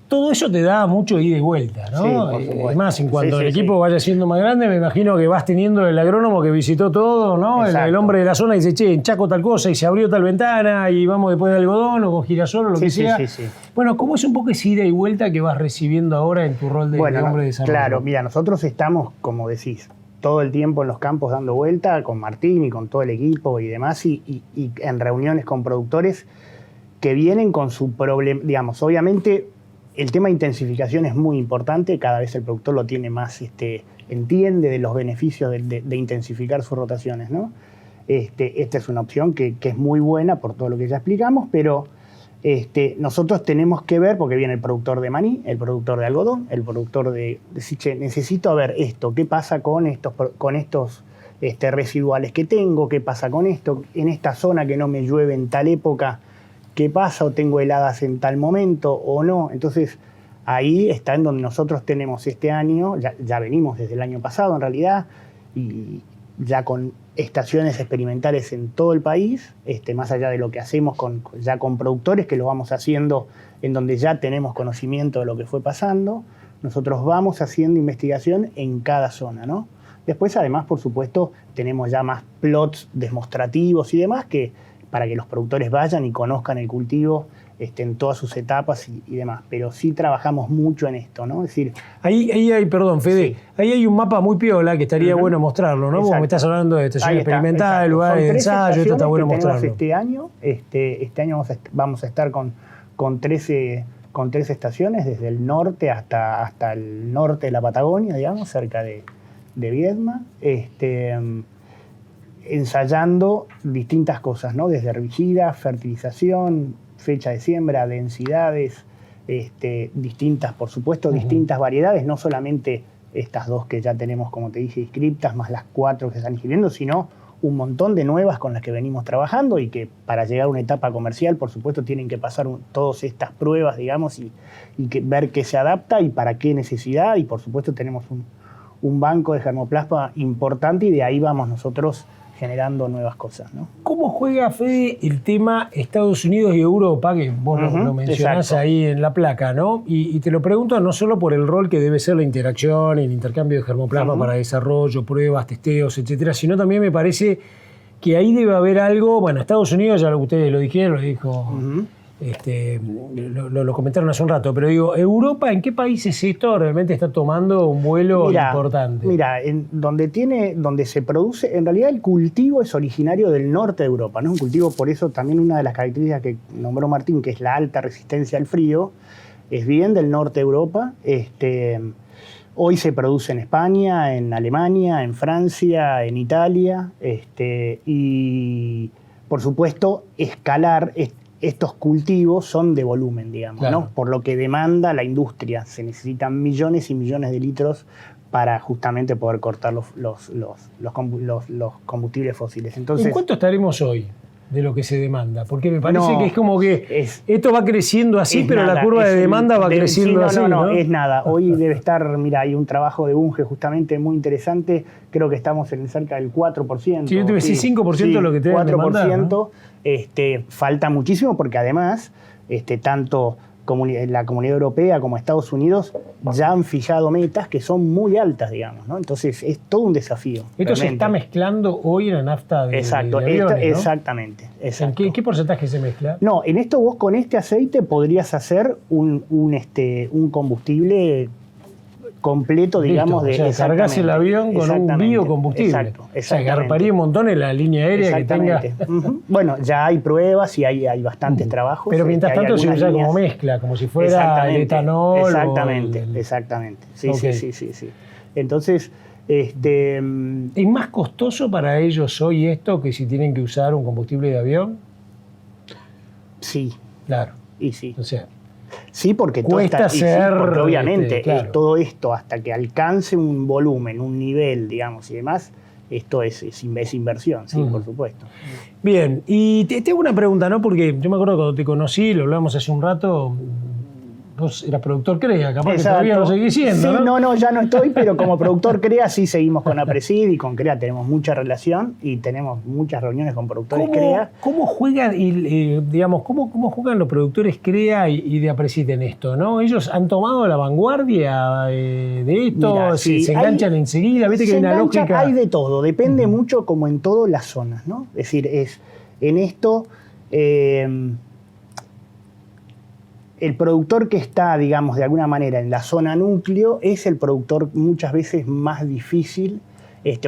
todo eso te da mucho ida y vuelta, ¿no? Sí, por supuesto. Además, en cuanto Sí, el sí, equipo vaya siendo más grande, me imagino que vas teniendo el agrónomo que visitó todo, ¿no? El hombre de la zona dice, che, en Chaco tal cosa, y se abrió tal ventana, y vamos después de algodón, o con girasol, o lo que sea. Sí. Bueno, ¿cómo es un poco esa ida y vuelta que vas recibiendo ahora en tu rol de hombre de desarrollo? Claro, mira, nosotros estamos, como decís, todo el tiempo en los campos dando vuelta con Martín y con todo el equipo y demás, y en reuniones con productores que vienen con su problema, digamos, obviamente el tema de intensificación es muy importante, cada vez el productor lo tiene más, entiende de los beneficios de intensificar sus rotaciones, ¿no? Esta es una opción que es muy buena por todo lo que ya explicamos, pero nosotros tenemos que ver, porque viene el productor de maní, el productor de algodón, el productor de decir, che, necesito ver esto, qué pasa con estos residuales que tengo, qué pasa con esto, en esta zona que no me llueve en tal época, qué pasa, o tengo heladas en tal momento o no. Entonces ahí está en donde nosotros tenemos este año, ya venimos desde el año pasado en realidad, y ya con estaciones experimentales en todo el país, más allá de lo que hacemos ya con productores, que lo vamos haciendo en donde ya tenemos conocimiento de lo que fue pasando. Nosotros vamos haciendo investigación en cada zona, ¿no? Después, además, por supuesto, tenemos ya más plots demostrativos y demás para que los productores vayan y conozcan el cultivo en todas sus etapas y demás. Pero sí trabajamos mucho en esto, ¿no? Es decir, ahí hay, perdón, Fede, sí. Ahí hay un mapa muy piola que estaría bueno mostrarlo, ¿no? Como me estás hablando de estación experimental, lugares de ensayo, esto está bueno mostrarlo. Este año vamos a estar con 13 estaciones, desde el norte hasta el norte de la Patagonia, digamos, cerca de Viedma, ensayando distintas cosas, ¿no? Desde herbicidas, fertilización, fecha de siembra, densidades, distintas, por supuesto, distintas variedades, no solamente estas dos que ya tenemos, como te dije, inscriptas, más las 4 que se están inscribiendo, sino un montón de nuevas con las que venimos trabajando y que para llegar a una etapa comercial, por supuesto, tienen que pasar todas estas pruebas, digamos, y ver qué se adapta y para qué necesidad, y por supuesto tenemos un banco de germoplasma importante y de ahí vamos nosotros generando nuevas cosas, ¿no? ¿Cómo juega, Fede, el tema Estados Unidos y Europa, que vos lo mencionás ahí en la placa, ¿no? Y te lo pregunto no solo por el rol que debe ser la interacción y el intercambio de germoplasma para desarrollo, pruebas, testeos, etcétera, sino también me parece que ahí debe haber algo. Bueno, Estados Unidos, ya lo que ustedes lo dijeron, lo dijo, lo comentaron hace un rato, pero digo, Europa, ¿en qué países esto realmente está tomando un vuelo importante? Mira, donde se produce, en realidad el cultivo es originario del norte de Europa, ¿no? Un cultivo, por eso también una de las características que nombró Martín, que es la alta resistencia al frío, es bien del norte de Europa. Hoy se produce en España, en Alemania, en Francia, en Italia, y por supuesto escalar estos cultivos son de volumen, digamos, claro, ¿no? Por lo que demanda la industria. Se necesitan millones y millones de litros para justamente poder cortar los combustibles fósiles. Entonces, ¿en cuánto estaremos hoy de lo que se demanda? Porque me parece que es como que esto va creciendo así, pero nada, la curva de demanda va creciendo así. No, es nada. Hoy debe estar, mira, hay un trabajo de Bunge justamente muy interesante, creo que estamos en cerca del 4%. Sí, yo te voy a decir 5% de lo que te deben demandar, 4%, ¿no? Falta muchísimo porque además, tanto la Comunidad Europea como Estados Unidos ya han fijado metas que son muy altas, digamos, ¿no? Entonces es todo un desafío. Esto realmente se está mezclando hoy en la nafta de aviones, ¿no? Exactamente. ¿En qué porcentaje se mezcla? No, en esto vos con este aceite podrías hacer un combustible completo, digamos. Listo, o sea, cargas el avión con un biocombustible. Exacto. O sea, garparía un montón en la línea aérea que tenga. Bueno, ya hay pruebas y hay bastantes trabajos. Pero mientras tanto se usa como mezcla, como si fuera el etanol. Exactamente. Sí, okay. Sí. Entonces, ¿es más costoso para ellos hoy esto que si tienen que usar un combustible de avión? Sí. Claro. Y sí. O sea, sí, porque porque obviamente claro, todo esto hasta que alcance un volumen, un nivel, digamos, y demás, esto es inversión, sí, por supuesto. Bien, y te hago una pregunta, ¿no? Porque yo me acuerdo cuando te conocí, lo hablamos hace un rato, vos eras productor CREA, capaz que todavía lo seguís siendo, sí, ¿no? No, ya no estoy, pero como productor CREA sí seguimos con APRESID y con CREA tenemos mucha relación y tenemos muchas reuniones con productores CREA. ¿Cómo juegan, cómo juegan los productores CREA y de APRESID en esto, ¿no? Ellos han tomado la vanguardia de esto. Mira, se enganchan enseguida, viste que hay una lógica. Hay de todo, depende mucho como en todas las zonas, ¿no? Es decir, en esto el productor que está, digamos, de alguna manera en la zona núcleo es el productor muchas veces más difícil,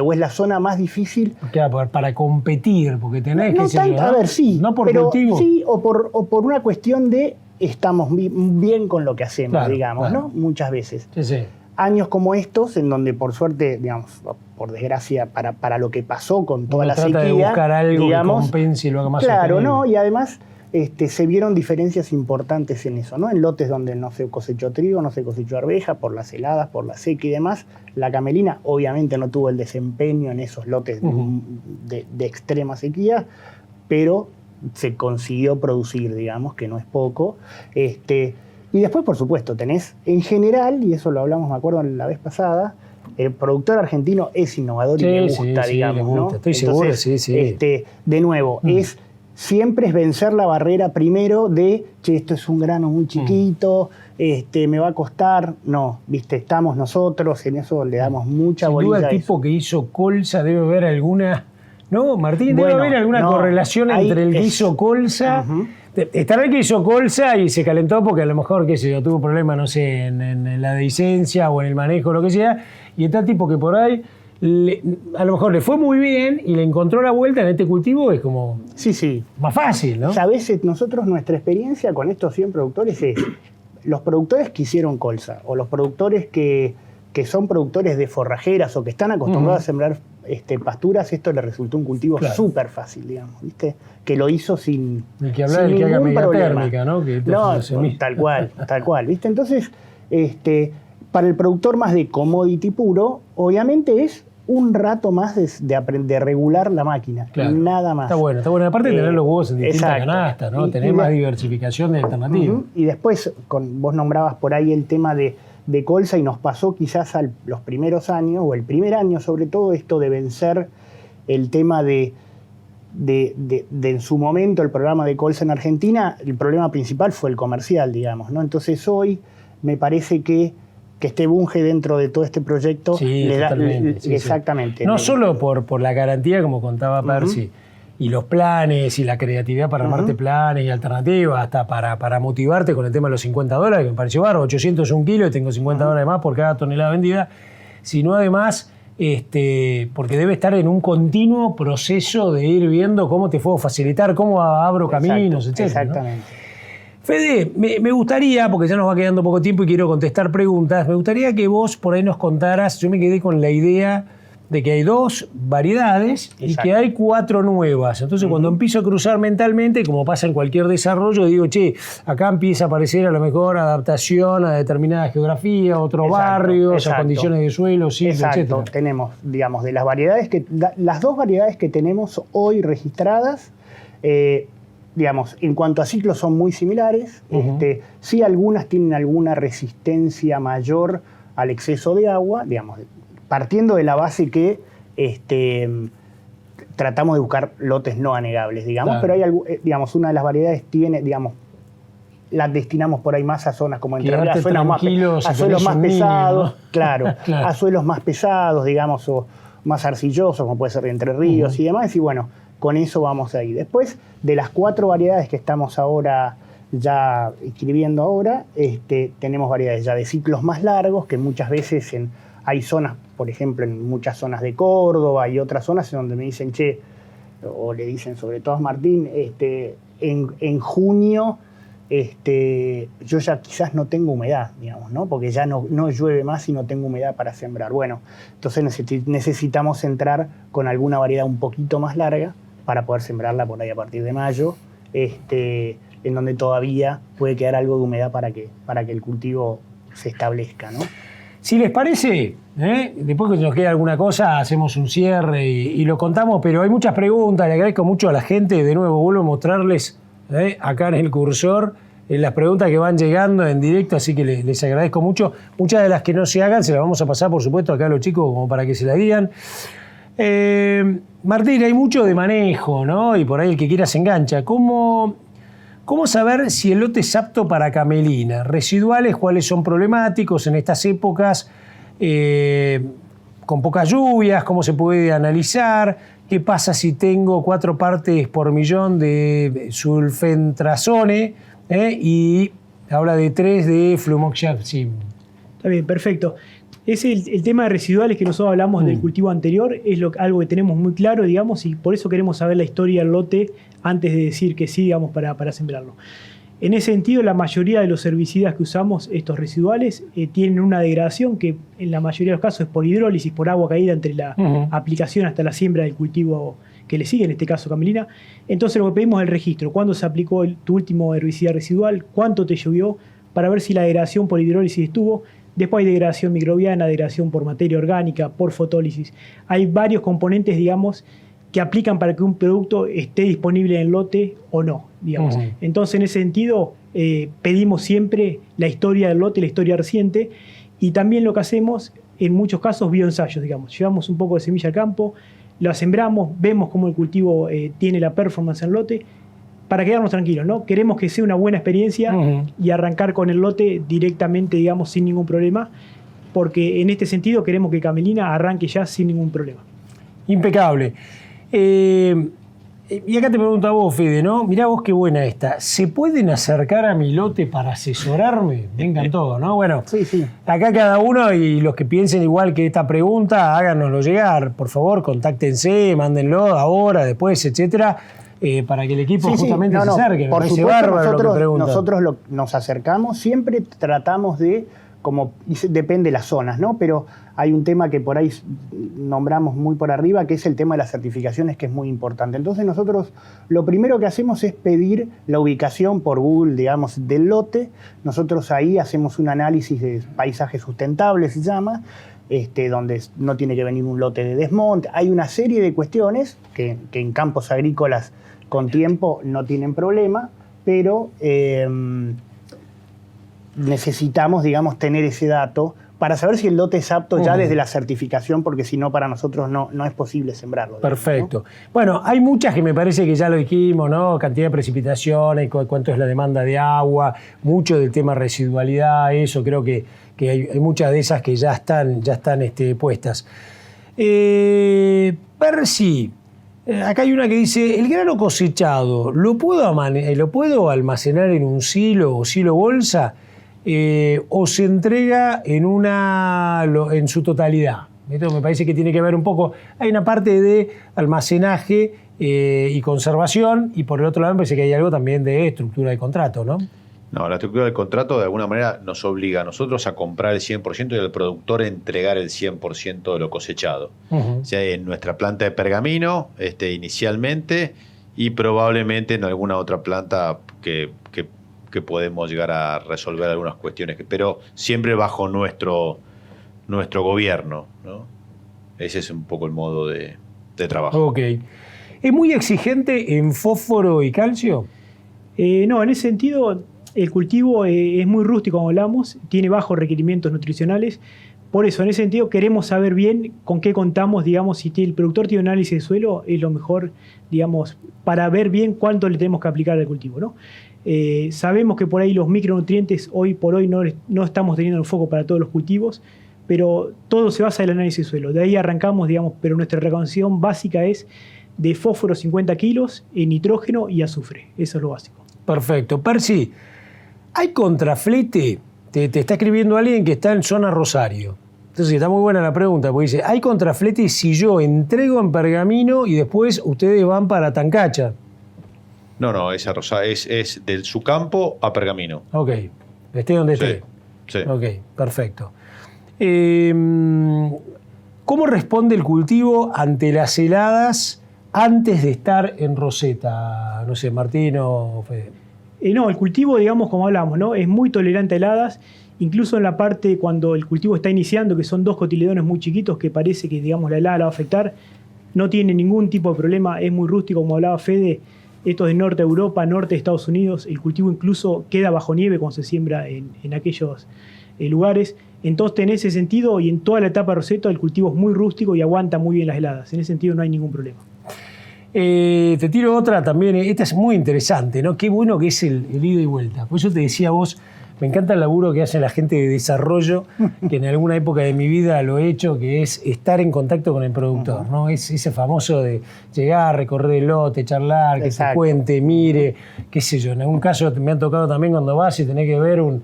o es la zona más difícil. Claro, para competir, porque tenés que ser. A ver, sí. No por motivo. Sí, o por una cuestión de estamos bien con lo que hacemos, claro, digamos, claro, ¿no? Muchas veces. Sí. Años como estos, en donde por suerte, digamos, por desgracia, para lo que pasó con toda la sequía. Trata de buscar algo, digamos, que compense y lo haga más claro, sostenible. ¿no? Y además se vieron diferencias importantes en eso, ¿no? En lotes donde no se cosechó trigo, no se cosechó arveja, por las heladas, por la seca y demás. La camelina obviamente no tuvo el desempeño en esos lotes de extrema sequía, pero se consiguió producir, digamos, que no es poco. Y después, por supuesto, tenés en general, y eso lo hablamos, me acuerdo, la vez pasada, el productor argentino es innovador y le gusta, digamos, le gusta, ¿no? Estoy seguro, sí. De nuevo, siempre es vencer la barrera primero de, che, esto es un grano muy chiquito, me va a costar. No, viste, estamos nosotros, en eso le damos mucha bolilla. Sin duda el tipo que hizo colza debe haber alguna, ¿no, Martín? Debe haber alguna correlación entre el que hizo colza. Estará el que hizo colza y se calentó porque a lo mejor, qué sé yo, tuvo problemas, no sé, en la dehiscencia o en el manejo, lo que sea, y está el tipo que por ahí a lo mejor le fue muy bien y le encontró la vuelta en este cultivo, es como más fácil, ¿no? A veces nosotros, nuestra experiencia con estos 100 productores es los productores que hicieron colza o los productores que son productores de forrajeras o que están acostumbrados a sembrar pasturas, esto le resultó un cultivo súper fácil, digamos, ¿viste? Que lo hizo sin el que habla del que haga media térmica, ¿no? Tal cual, ¿viste? Entonces, para el productor más de commodity puro, obviamente es un rato más de regular la máquina, nada más. Está bueno. Aparte de tener los huevos en distintas canastas, ¿no? Tener más diversificación de alternativas. Y después, vos nombrabas por ahí el tema de colza y nos pasó quizás los primeros años, o el primer año sobre todo, esto de vencer el tema de en su momento el programa de colza en Argentina. El problema principal fue el comercial, digamos, ¿no? Entonces hoy me parece que que esté Bunge dentro de todo este proyecto le da exactamente. No solo por la garantía, como contaba Percy, y los planes y la creatividad para armarte planes y alternativas, hasta para motivarte con el tema de los $50, que me pareció bárbaro, 800 un kilo y tengo $50 más por cada tonelada vendida, sino además porque debe estar en un continuo proceso de ir viendo cómo te puedo facilitar, cómo abro caminos, etc. Exactamente. ¿no? Fede, me gustaría, porque ya nos va quedando poco tiempo y quiero contestar preguntas, me gustaría que vos por ahí nos contaras, yo me quedé con la idea de que hay 2 variedades y que hay 4 nuevas. Entonces, cuando empiezo a cruzar mentalmente, como pasa en cualquier desarrollo, digo, acá empieza a aparecer a lo mejor adaptación a determinada geografía, otros barrios, a condiciones de suelo, exacto. etc. Tenemos, digamos, de las variedades las 2 variedades que tenemos hoy registradas, digamos, en cuanto a ciclos son muy similares. Sí, algunas tienen alguna resistencia mayor al exceso de agua, digamos, partiendo de la base que tratamos de buscar lotes no anegables, digamos, pero hay, digamos, una de las variedades tiene, digamos, las destinamos por ahí más a zonas como entre a suelos más pesados, ¿no? Claro, a suelos más pesados, digamos, o más arcillosos, como puede ser Entre Ríos y demás, y bueno, con eso vamos ahí. Después, de las 4 variedades que estamos ahora ya escribiendo ahora, tenemos variedades ya de ciclos más largos, que muchas veces hay zonas, por ejemplo, en muchas zonas de Córdoba y otras zonas en donde me dicen, o le dicen sobre todo a Martín, en junio yo ya quizás no tengo humedad, digamos, ¿no? Porque ya no llueve más y no tengo humedad para sembrar. Bueno, entonces necesitamos entrar con alguna variedad un poquito más larga para poder sembrarla por ahí a partir de mayo, en donde todavía puede quedar algo de humedad para que el cultivo se establezca, ¿no? Si les parece, después que nos quede alguna cosa, hacemos un cierre y lo contamos, pero hay muchas preguntas, le agradezco mucho a la gente, de nuevo vuelvo a mostrarles acá en el cursor las preguntas que van llegando en directo, así que les agradezco mucho. Muchas de las que no se hagan se las vamos a pasar, por supuesto, acá a los chicos como para que se las digan. Martín, hay mucho de manejo, ¿no? Y por ahí el que quiera se engancha. ¿Cómo saber si el lote es apto para camelina? Residuales, ¿cuáles son problemáticos en estas épocas? Con pocas lluvias, ¿cómo se puede analizar? ¿Qué pasa si tengo 4 partes por millón de sulfentrazone y habla de 3 de flumoxazim? Está bien, perfecto. Es el tema de residuales que nosotros hablamos del cultivo anterior, es algo que tenemos muy claro, digamos, y por eso queremos saber la historia del lote antes de decir que sí, digamos, para sembrarlo. En ese sentido, la mayoría de los herbicidas que usamos, estos residuales, tienen una degradación que en la mayoría de los casos es por hidrólisis, por agua caída entre la aplicación hasta la siembra del cultivo que le sigue, en este caso camelina. Entonces lo que pedimos es el registro, cuándo se aplicó tu último herbicida residual, cuánto te llovió, para ver si la degradación por hidrólisis estuvo. Después hay degradación microbiana, degradación por materia orgánica, por fotólisis. Hay varios componentes, digamos, que aplican para que un producto esté disponible en el lote o no, digamos. Entonces, en ese sentido, pedimos siempre la historia del lote, la historia reciente, y también lo que hacemos, en muchos casos, bioensayos, digamos. Llevamos un poco de semilla al campo, la sembramos, vemos cómo el cultivo tiene la performance en el lote, para quedarnos tranquilos, ¿no? Queremos que sea una buena experiencia y arrancar con el lote directamente, digamos, sin ningún problema, porque en este sentido queremos que Camelina arranque ya sin ningún problema. Impecable. Y acá te pregunto a vos, Fede, ¿no? Mirá vos qué buena esta. ¿Se pueden acercar a mi lote para asesorarme? Me encantó, ¿no? Bueno, sí. Acá cada uno y los que piensen igual que esta pregunta, háganoslo llegar. Por favor, contáctense, mándenlo ahora, después, etcétera. Para que el equipo justamente se acerque. Por supuesto, nosotros nos acercamos, siempre tratamos de, como depende de las zonas, ¿no? Pero hay un tema que por ahí nombramos muy por arriba, que es el tema de las certificaciones, que es muy importante. Entonces nosotros lo primero que hacemos es pedir la ubicación por Google, digamos, del lote. Nosotros ahí hacemos un análisis de paisaje sustentable, se llama, donde no tiene que venir un lote de desmonte. Hay una serie de cuestiones que en campos agrícolas con tiempo no tienen problema, pero necesitamos, digamos, tener ese dato para saber si el lote es apto ya desde la certificación, porque si no, para nosotros no es posible sembrarlo. Perfecto. ¿No? Bueno, hay muchas que me parece que ya lo dijimos, ¿no? Cantidad de precipitaciones, cuánto es la demanda de agua, mucho del tema residualidad, eso creo que hay muchas de esas que ya están puestas. Percy, acá hay una que dice, ¿el grano cosechado lo puedo almacenar en un silo o silo bolsa o se entrega en su totalidad? Esto me parece que tiene que ver un poco, hay una parte de almacenaje y conservación y por el otro lado me parece que hay algo también de estructura de contrato, ¿no? No, la estructura del contrato de alguna manera nos obliga a nosotros a comprar el 100% y al productor a entregar el 100% de lo cosechado. O sea, en nuestra planta de Pergamino inicialmente y probablemente en alguna otra planta que podemos llegar a resolver algunas cuestiones, pero siempre bajo nuestro gobierno, ¿no? Ese es un poco el modo de trabajo. Ok. ¿Es muy exigente en fósforo y calcio? No, en ese sentido, el cultivo es muy rústico, como hablamos, tiene bajos requerimientos nutricionales. Por eso, en ese sentido, queremos saber bien con qué contamos, digamos, si el productor tiene un análisis de suelo, es lo mejor, digamos, para ver bien cuánto le tenemos que aplicar al cultivo, ¿no? Sabemos que por ahí los micronutrientes hoy por hoy no estamos teniendo el foco para todos los cultivos, pero todo se basa en el análisis de suelo. De ahí arrancamos, digamos, pero nuestra recomendación básica es de fósforo 50 kilos, nitrógeno y azufre. Eso es lo básico. Perfecto. Percy, ¿hay contraflete? Te está escribiendo alguien que está en zona Rosario. Entonces está muy buena la pregunta, porque dice, ¿hay contraflete si yo entrego en Pergamino y después ustedes van para Tancacha? No, esa rosa es de su campo a Pergamino. Ok, esté donde esté. Sí. Ok, perfecto. ¿Cómo responde el cultivo ante las heladas antes de estar en roseta? No sé, Martín o Fede. No, el cultivo, digamos, como hablamos, ¿no? Es muy tolerante a heladas, incluso en la parte cuando el cultivo está iniciando, que son 2 cotiledones muy chiquitos, que parece que, digamos, la helada la va a afectar, no tiene ningún tipo de problema, es muy rústico, como hablaba Fede. Esto es de norte de Europa, norte de Estados Unidos, el cultivo incluso queda bajo nieve cuando se siembra en aquellos lugares. Entonces, en ese sentido y en toda la etapa de roseta, el cultivo es muy rústico y aguanta muy bien las heladas. En ese sentido no hay ningún problema. Te tiro otra también, esta es muy interesante, ¿no? Qué bueno que es el ida y vuelta. Por eso te decía vos, me encanta el laburo que hace la gente de desarrollo, que en alguna época de mi vida lo he hecho, que es estar en contacto con el productor, ¿no? Es ese famoso de llegar, recorrer el lote, charlar, que se cuente, mire, qué sé yo. En algún caso me han tocado también cuando vas y tenés que ver un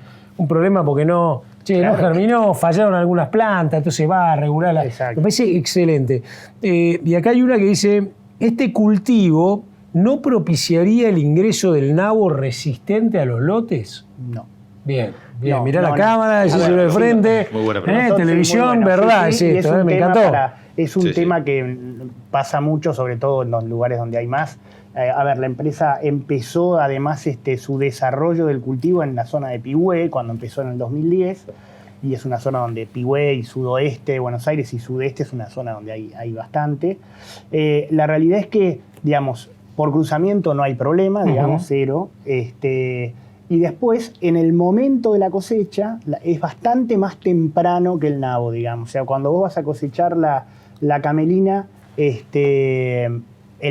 problema porque no germinó, fallaron algunas plantas, entonces va a regular. Me parece excelente. Y acá hay una que dice, ¿este cultivo no propiciaría el ingreso del nabo resistente a los lotes? No. Bien, mirá la cámara, decíselo de frente. Muy buena pregunta. Televisión, verdad, es esto, me encantó. Es un tema que pasa mucho, sobre todo en los lugares donde hay más. La empresa empezó además su desarrollo del cultivo en la zona de Pigüé, cuando empezó en el 2010, y es una zona donde Pigüé y sudoeste de Buenos Aires y sudeste es una zona donde hay bastante. La realidad es que, digamos, por cruzamiento no hay problema, digamos, cero. Y después, en el momento de la cosecha, es bastante más temprano que el nabo, digamos. O sea, cuando vos vas a cosechar la camelina, el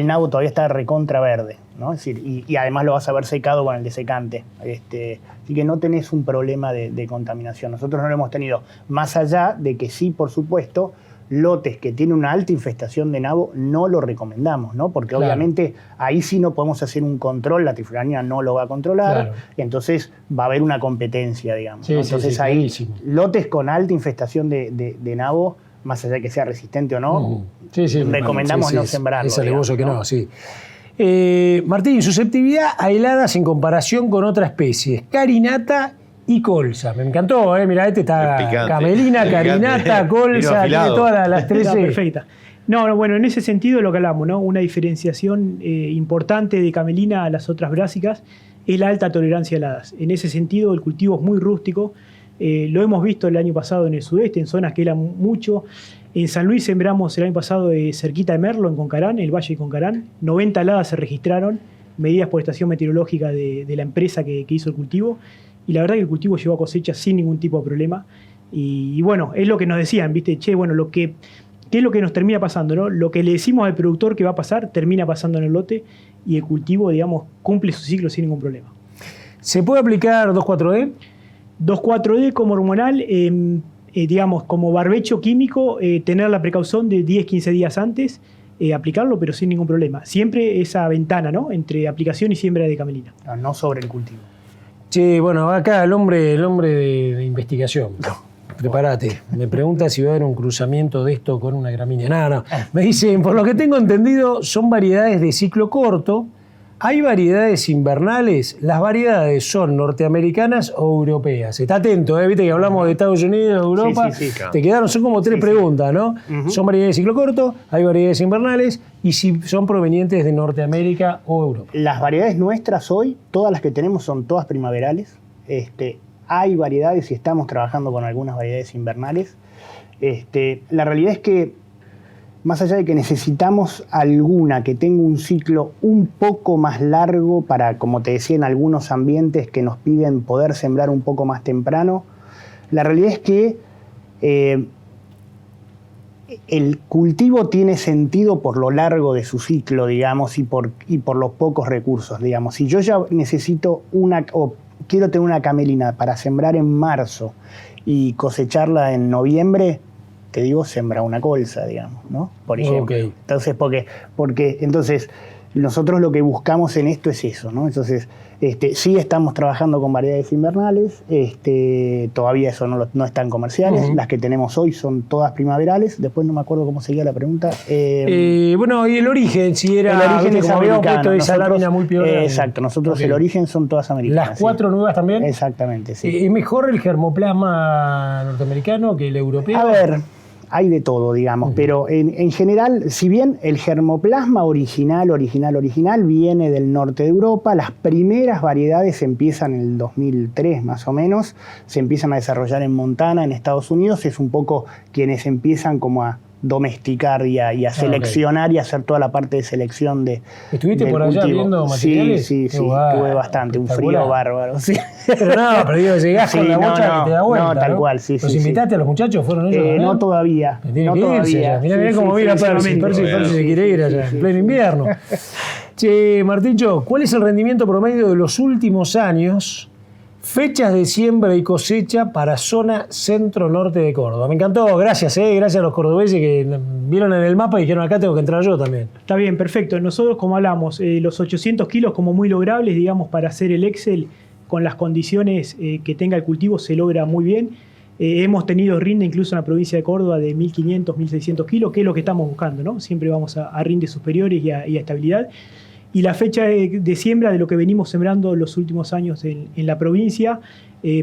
nabo todavía está recontra verde, ¿no? Es decir, y además lo vas a ver secado con el desecante. Así que no tenés un problema de contaminación. Nosotros no lo hemos tenido. Más allá de que sí, por supuesto, lotes que tienen una alta infestación de nabo no lo recomendamos, ¿no? Porque obviamente ahí sí no podemos hacer un control, la trifluoranina no lo va a controlar, y entonces va a haber una competencia, digamos, ¿no? Entonces ahí lotes con alta infestación de nabo, más allá de que sea resistente o no, recomendamos no sembrarlo. Es alevoso que no, sí. Martín, susceptibilidad a heladas en comparación con otras especies, carinata y colza. Me encantó, mirá, está camelina, carinata, colza, tiene todas las 13. Perfecta. No, bueno, en ese sentido lo que hablamos, ¿no? Una diferenciación importante de camelina a las otras brásicas es la alta tolerancia a heladas. En ese sentido el cultivo es muy rústico. Lo hemos visto el año pasado en el sudeste, en zonas que helan mucho. En San Luis sembramos el año pasado cerquita de Merlo, en Concarán, el Valle de Concarán. 90 heladas se registraron, medidas por estación meteorológica de la empresa que hizo el cultivo. Y la verdad que el cultivo llegó a cosecha sin ningún tipo de problema. Y bueno, es lo que nos decían, ¿viste? Che, bueno, ¿qué es lo que nos termina pasando, ¿no? Lo que le decimos al productor que va a pasar, termina pasando en el lote y el cultivo, digamos, cumple su ciclo sin ningún problema. ¿Se puede aplicar 2,4-D? 2,4-D como hormonal, digamos, como barbecho químico, tener la precaución de 10-15 días antes, aplicarlo, pero sin ningún problema. Siempre esa ventana, ¿no? Entre aplicación y siembra de camelina. No sobre el cultivo. Sí, bueno, acá el hombre de investigación. Prepárate. Me pregunta si va a haber un cruzamiento de esto con una gramínea. No. Me dicen, por lo que tengo entendido, son variedades de ciclo corto. ¿Hay variedades invernales? ¿Las variedades son norteamericanas o europeas? Está atento, viste que hablamos de Estados Unidos, Europa. Sí. Te quedaron, son como tres preguntas, ¿no? ¿Son variedades de ciclo corto? ¿Hay variedades invernales? Y si son provenientes de Norteamérica o Europa. Las variedades nuestras hoy, todas las que tenemos son todas primaverales. Hay variedades y estamos trabajando con algunas variedades invernales. La realidad es que más allá de que necesitamos alguna que tenga un ciclo un poco más largo para, como te decía, en algunos ambientes que nos piden poder sembrar un poco más temprano, la realidad es que el cultivo tiene sentido por lo largo de su ciclo, digamos, y por los pocos recursos, digamos. Si yo ya necesito o quiero tener una camelina para sembrar en marzo y cosecharla en noviembre, te digo, sembra una colza, digamos, ¿no? Por ejemplo. Okay. Entonces, porque entonces nosotros lo que buscamos en esto es eso, ¿no? Entonces, sí estamos trabajando con variedades invernales, todavía eso no están comerciales, las que tenemos hoy son todas primaverales, después no me acuerdo cómo seguía la pregunta. Bueno, y el origen, si era... El origen es americano. Esa lámina muy piola. Exacto, nosotros el origen son todas americanas. ¿Las 4 nuevas también? Exactamente, sí. ¿Es mejor el germoplasma norteamericano que el europeo? A ver, hay de todo, digamos, pero en general, si bien el germoplasma original viene del norte de Europa, las primeras variedades empiezan en el 2003 más o menos, se empiezan a desarrollar en Montana, en Estados Unidos, es un poco quienes empiezan como a domesticar y a seleccionar y hacer toda la parte de selección de ¿Estuviste por allá cultivo. viendo materiales? Sí, tuve bastante, un frío bárbaro. Sí. Pero digo, llegás con la bocha que te da vuelta, no, tal cual, sí. ¿Los invitaste a los muchachos? ¿Fueron ellos? No todavía. No todavía. Mirá cómo viene Percy se quiere ir allá, en pleno invierno. Che, Martincho, ¿cuál es el rendimiento promedio de los últimos años? Fechas de siembra y cosecha para zona centro-norte de Córdoba. Me encantó, gracias a los cordobeses que vieron en el mapa y dijeron acá tengo que entrar yo también. Está bien, perfecto. Nosotros, como hablamos, los 800 kilos como muy logrables, digamos, para hacer el Excel con las condiciones que tenga el cultivo se logra muy bien. Hemos tenido rinde incluso en la provincia de Córdoba de 1.500, 1.600 kilos, que es lo que estamos buscando, ¿no? Siempre vamos a rindes superiores y a estabilidad. Y la fecha de siembra de lo que venimos sembrando los últimos años en la provincia,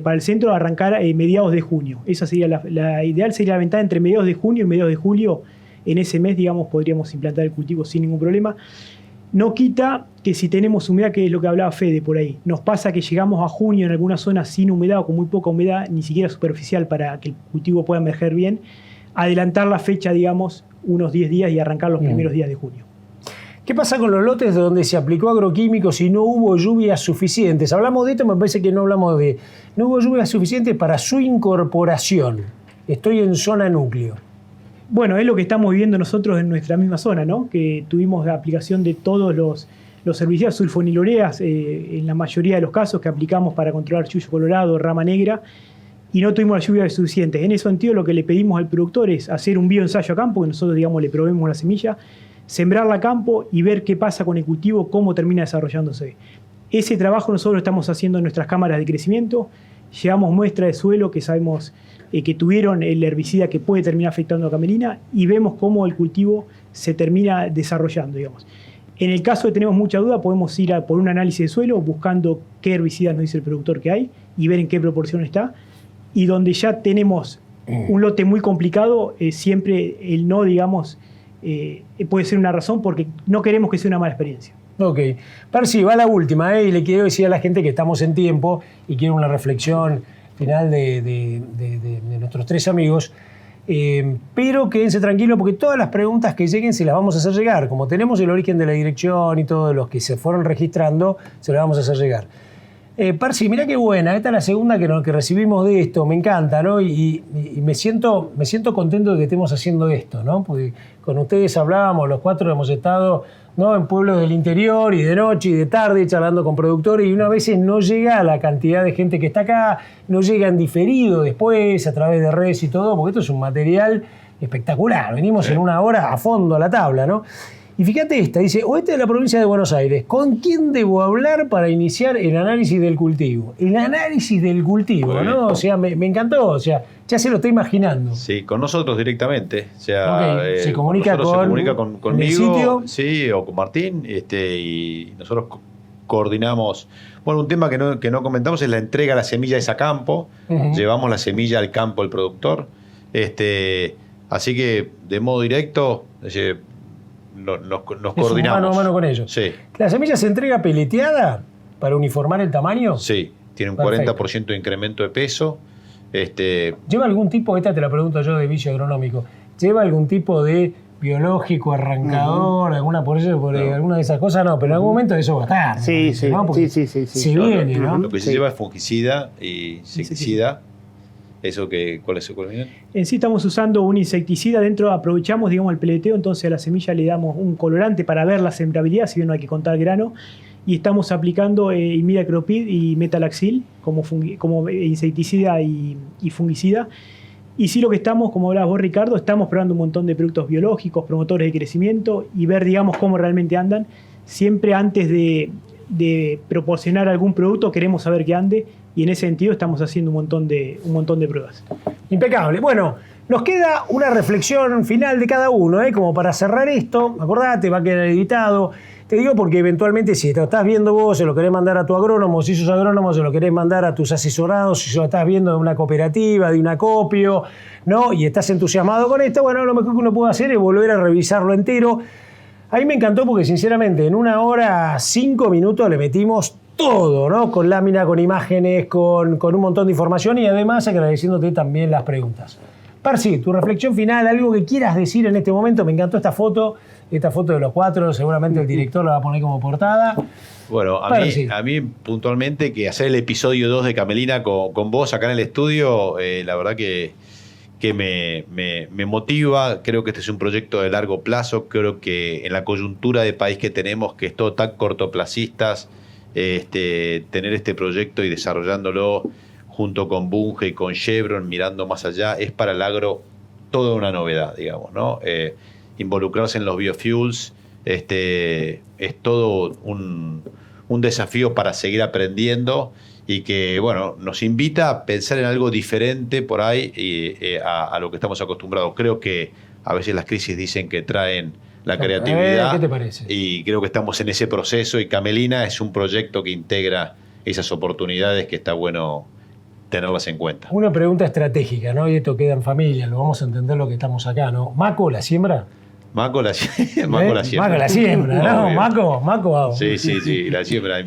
para el centro, arrancar mediados de junio. Esa sería la ideal, sería la ventana entre mediados de junio y mediados de julio. En ese mes, digamos, podríamos implantar el cultivo sin ningún problema. No quita que si tenemos humedad, que es lo que hablaba Fede por ahí, nos pasa que llegamos a junio en algunas zonas sin humedad o con muy poca humedad, ni siquiera superficial, para que el cultivo pueda emerger bien, adelantar la fecha, digamos, unos 10 días y arrancar los primeros días de junio. ¿Qué pasa con los lotes donde se aplicó agroquímicos y no hubo lluvias suficientes? Hablamos de esto, me parece que no hablamos de... No hubo lluvias suficientes para su incorporación. Estoy en zona núcleo. Bueno, es lo que estamos viviendo nosotros en nuestra misma zona, ¿no? Que tuvimos la aplicación de todos los herbicidas sulfonilureas en la mayoría de los casos que aplicamos para controlar chullo colorado, rama negra, y no tuvimos las lluvias suficientes. En ese sentido, lo que le pedimos al productor es hacer un bioensayo a campo, que nosotros, digamos, le probemos la semilla, sembrarla a campo y ver qué pasa con el cultivo, cómo termina desarrollándose. Ese trabajo nosotros lo estamos haciendo en nuestras cámaras de crecimiento. Llevamos muestra de suelo que sabemos que tuvieron el herbicida que puede terminar afectando a camelina y vemos cómo el cultivo se termina desarrollando, digamos. En el caso de que tenemos mucha duda, podemos ir por un análisis de suelo buscando qué herbicidas nos dice el productor que hay y ver en qué proporción está. Y donde ya tenemos un lote muy complicado, siempre el no, digamos, puede ser una razón porque no queremos que sea una mala experiencia. Ok. Percy, va la última, y le quiero decir a la gente que estamos en tiempo y quiero una reflexión final de nuestros tres amigos. Pero quédense tranquilos porque todas las preguntas que lleguen se las vamos a hacer llegar. Como tenemos el origen de la dirección y todos los que se fueron registrando, se las vamos a hacer llegar. Parsi, mirá qué buena, esta es la segunda que recibimos de esto, me encanta, ¿no? Y me siento contento de que estemos haciendo esto, ¿no? Porque con ustedes hablábamos, los 4 hemos estado, ¿no?, en pueblos del interior y de noche y de tarde charlando con productores, y una veces no llega la cantidad de gente que está acá, no llega en diferido después a través de redes y todo, porque esto es un material espectacular, venimos en una hora a fondo a la tabla, ¿no? Y fíjate esta, dice, oeste de la provincia de Buenos Aires, ¿con quién debo hablar para iniciar el análisis del cultivo? El análisis del cultivo, ¿no? O sea, me encantó, o sea, ya se lo estoy imaginando. Sí, con nosotros directamente. O sea, se comunica conmigo, el sitio. Sí, o con Martín, y nosotros coordinamos. Bueno, un tema que no comentamos es la entrega de la semilla a campo. Llevamos la semilla al campo del productor. Así que, de modo directo, nos coordinamos. Mano a mano con ellos. Sí. ¿La semilla se entrega peleteada para uniformar el tamaño? Sí, tiene un Perfecto. 40% de incremento de peso. ¿Lleva algún tipo, esta te la pregunto yo de vicio agronómico, ¿lleva algún tipo de biológico, arrancador, alguna de esas cosas? No, pero en algún momento eso va a estar. Sí, sí, ¿no? Porque sí. Se viene, ¿no? Lo que se lleva es fungicida y insecticida. ¿Eso cuál es? En sí estamos usando un insecticida dentro, aprovechamos, digamos, el peleteo, entonces a la semilla le damos un colorante para ver la sembrabilidad, si bien no hay que contar grano, y estamos aplicando imidacloprid y metalaxil como insecticida y fungicida. Y sí, lo que estamos, como hablabas vos, Ricardo, estamos probando un montón de productos biológicos, promotores de crecimiento, y ver, digamos, cómo realmente andan. Siempre antes de proporcionar algún producto queremos saber que ande, y en ese sentido estamos haciendo un montón de pruebas. Impecable. Bueno, nos queda una reflexión final de cada uno, como para cerrar esto. Acordate, va a quedar editado. Te digo porque eventualmente si lo estás viendo vos, se lo querés mandar a tu agrónomo, si sos agrónomo, se lo querés mandar a tus asesorados, si lo estás viendo de una cooperativa, de un acopio, ¿no? Y estás entusiasmado con esto, bueno, lo mejor que uno puede hacer es volver a revisarlo entero. A mí me encantó porque sinceramente en 1 hora 5 minutos le metimos todo, ¿no? Con lámina, con imágenes, con un montón de información y además agradeciéndote también las preguntas. Parsi, tu reflexión final, algo que quieras decir en este momento. Me encantó esta foto de los 4, seguramente el director la va a poner como portada. Bueno, a mí puntualmente que hacer el episodio 2 de Camelina con vos acá en el estudio, la verdad que me motiva. Creo que este es un proyecto de largo plazo. Creo que en la coyuntura de país que tenemos, que es todo tan cortoplacistas, tener este proyecto y desarrollándolo junto con Bunge y con Chevron, mirando más allá, es para el agro toda una novedad, digamos, ¿no? Involucrarse en los biofuels es todo un desafío para seguir aprendiendo y que, bueno, nos invita a pensar en algo diferente por ahí a lo que estamos acostumbrados. Creo que a veces las crisis dicen que traen la creatividad. ¿Qué te parece? Y creo que estamos en ese proceso y Camelina es un proyecto que integra esas oportunidades que está bueno tenerlas en cuenta. Una pregunta estratégica, ¿no? Y esto queda en familia, lo vamos a entender lo que estamos acá, ¿no? ¿Maco la siembra? Maco la siembra. Maco la siembra, ¿no? Maco. Sí, la siembra.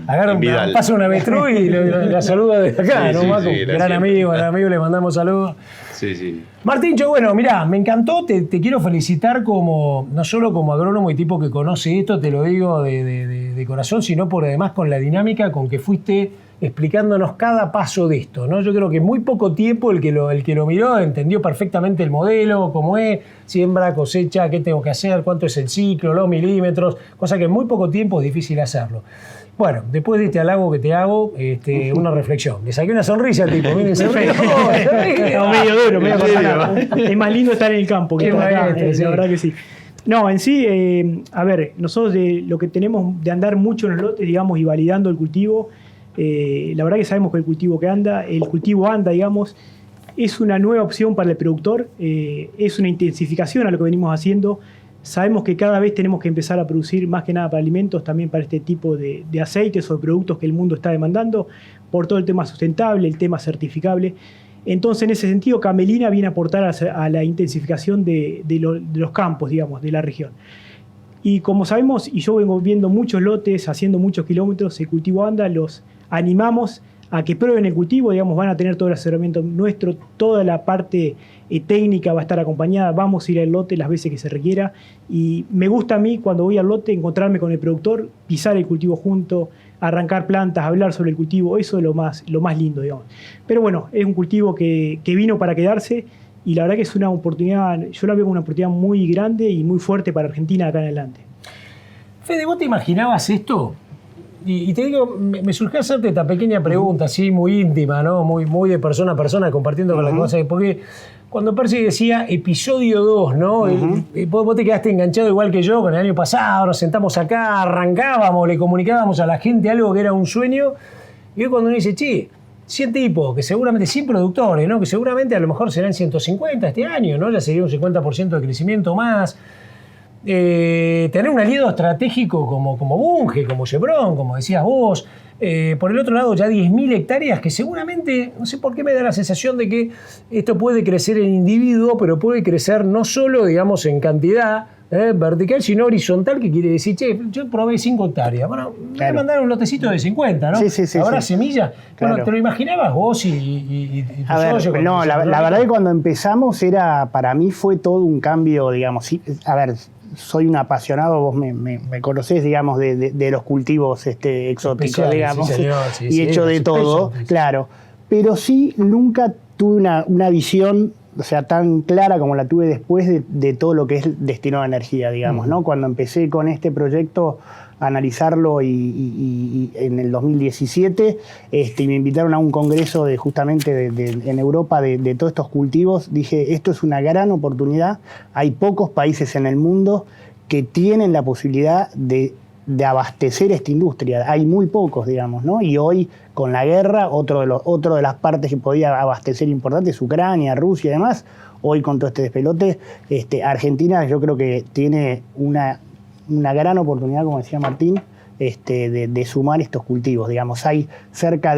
Pasa una avestruz y la saluda desde acá, ¿no, Maco? Gran amigo, le mandamos saludos. Sí. Martíncho, bueno, mirá, me encantó, te quiero felicitar no solo como agrónomo y tipo que conoce esto, te lo digo de corazón, sino por además con la dinámica con que fuiste explicándonos cada paso de esto, ¿no? Yo creo que en muy poco tiempo el que lo miró entendió perfectamente el modelo, cómo es, siembra, cosecha, qué tengo que hacer, cuánto es el ciclo, los milímetros, cosa que en muy poco tiempo es difícil hacerlo. Bueno, después de este halago que te hago, una reflexión. Le saqué una sonrisa al tipo. Miren, sonríe. Medio duro, medio cortado. Es más lindo estar en el campo que estar acá, la verdad que sí. No, en sí, a ver, nosotros lo que tenemos de andar mucho en los lotes, digamos, y validando el cultivo, la verdad que sabemos que el cultivo anda, digamos, es una nueva opción para el productor, es una intensificación a lo que venimos haciendo. Sabemos que cada vez tenemos que empezar a producir más que nada para alimentos, también para este tipo de aceites o de productos que el mundo está demandando, por todo el tema sustentable, el tema certificable. Entonces, en ese sentido, Camelina viene a aportar a la intensificación de los campos, digamos, de la región. Y como sabemos, y yo vengo viendo muchos lotes, haciendo muchos kilómetros, el cultivo anda, los animamos a que prueben el cultivo, digamos, van a tener todo el asesoramiento nuestro, toda la parte técnica va a estar acompañada, vamos a ir al lote las veces que se requiera, y me gusta a mí cuando voy al lote encontrarme con el productor, pisar el cultivo junto, arrancar plantas, hablar sobre el cultivo, eso es lo más lindo, digamos. Pero bueno, es un cultivo que vino para quedarse, y la verdad que es una oportunidad, yo la veo como una oportunidad muy grande y muy fuerte para Argentina acá en adelante. Fede, ¿vos te imaginabas esto? Y te digo, me surgió hacerte esta pequeña pregunta, así muy íntima, ¿no? Muy de persona a persona, compartiendo con la cosa, porque cuando Percy decía episodio 2, ¿no? Vos te quedaste enganchado igual que yo con el año pasado, nos sentamos acá, arrancábamos, le comunicábamos a la gente algo que era un sueño, y hoy cuando uno dice, 100 tipos, que seguramente, 100 productores, ¿no? Que seguramente a lo mejor serán 150 este año, ¿no? Ya sería un 50% de crecimiento más. Tener un aliado estratégico como Bunge, como Chevron, como decías vos. Por el otro lado, ya 10.000 hectáreas que seguramente, no sé por qué me da la sensación de que esto puede crecer en individuo, pero puede crecer no solo, digamos, en cantidad vertical, sino horizontal, que quiere decir, yo probé 5 hectáreas. Bueno, me voy a mandar un lotecito de 50, ¿no? Sí. ¿Habrá semillas? Claro. Bueno, ¿te lo imaginabas vos y tu socio? No, la verdad que cuando empezamos para mí fue todo un cambio, digamos. Sí, a ver, soy un apasionado, vos me conocés, digamos, de los cultivos exóticos, especial, digamos, sí, señor, y hecho de todo, claro. Pero sí, nunca tuve una visión, o sea, tan clara como la tuve después de todo lo que es destinado a energía, digamos, ¿no? Cuando empecé con este proyecto a analizarlo y en el 2017 y me invitaron a un congreso justamente en Europa de todos estos cultivos, dije, esto es una gran oportunidad, hay pocos países en el mundo que tienen la posibilidad de abastecer esta industria, hay muy pocos, digamos, ¿no? Y hoy con la guerra, otro de las partes que podía abastecer importantes, Ucrania, Rusia y demás, hoy con todo este despelote, Argentina yo creo que tiene una gran oportunidad, como decía Martín, de sumar estos cultivos. Digamos, hay cerca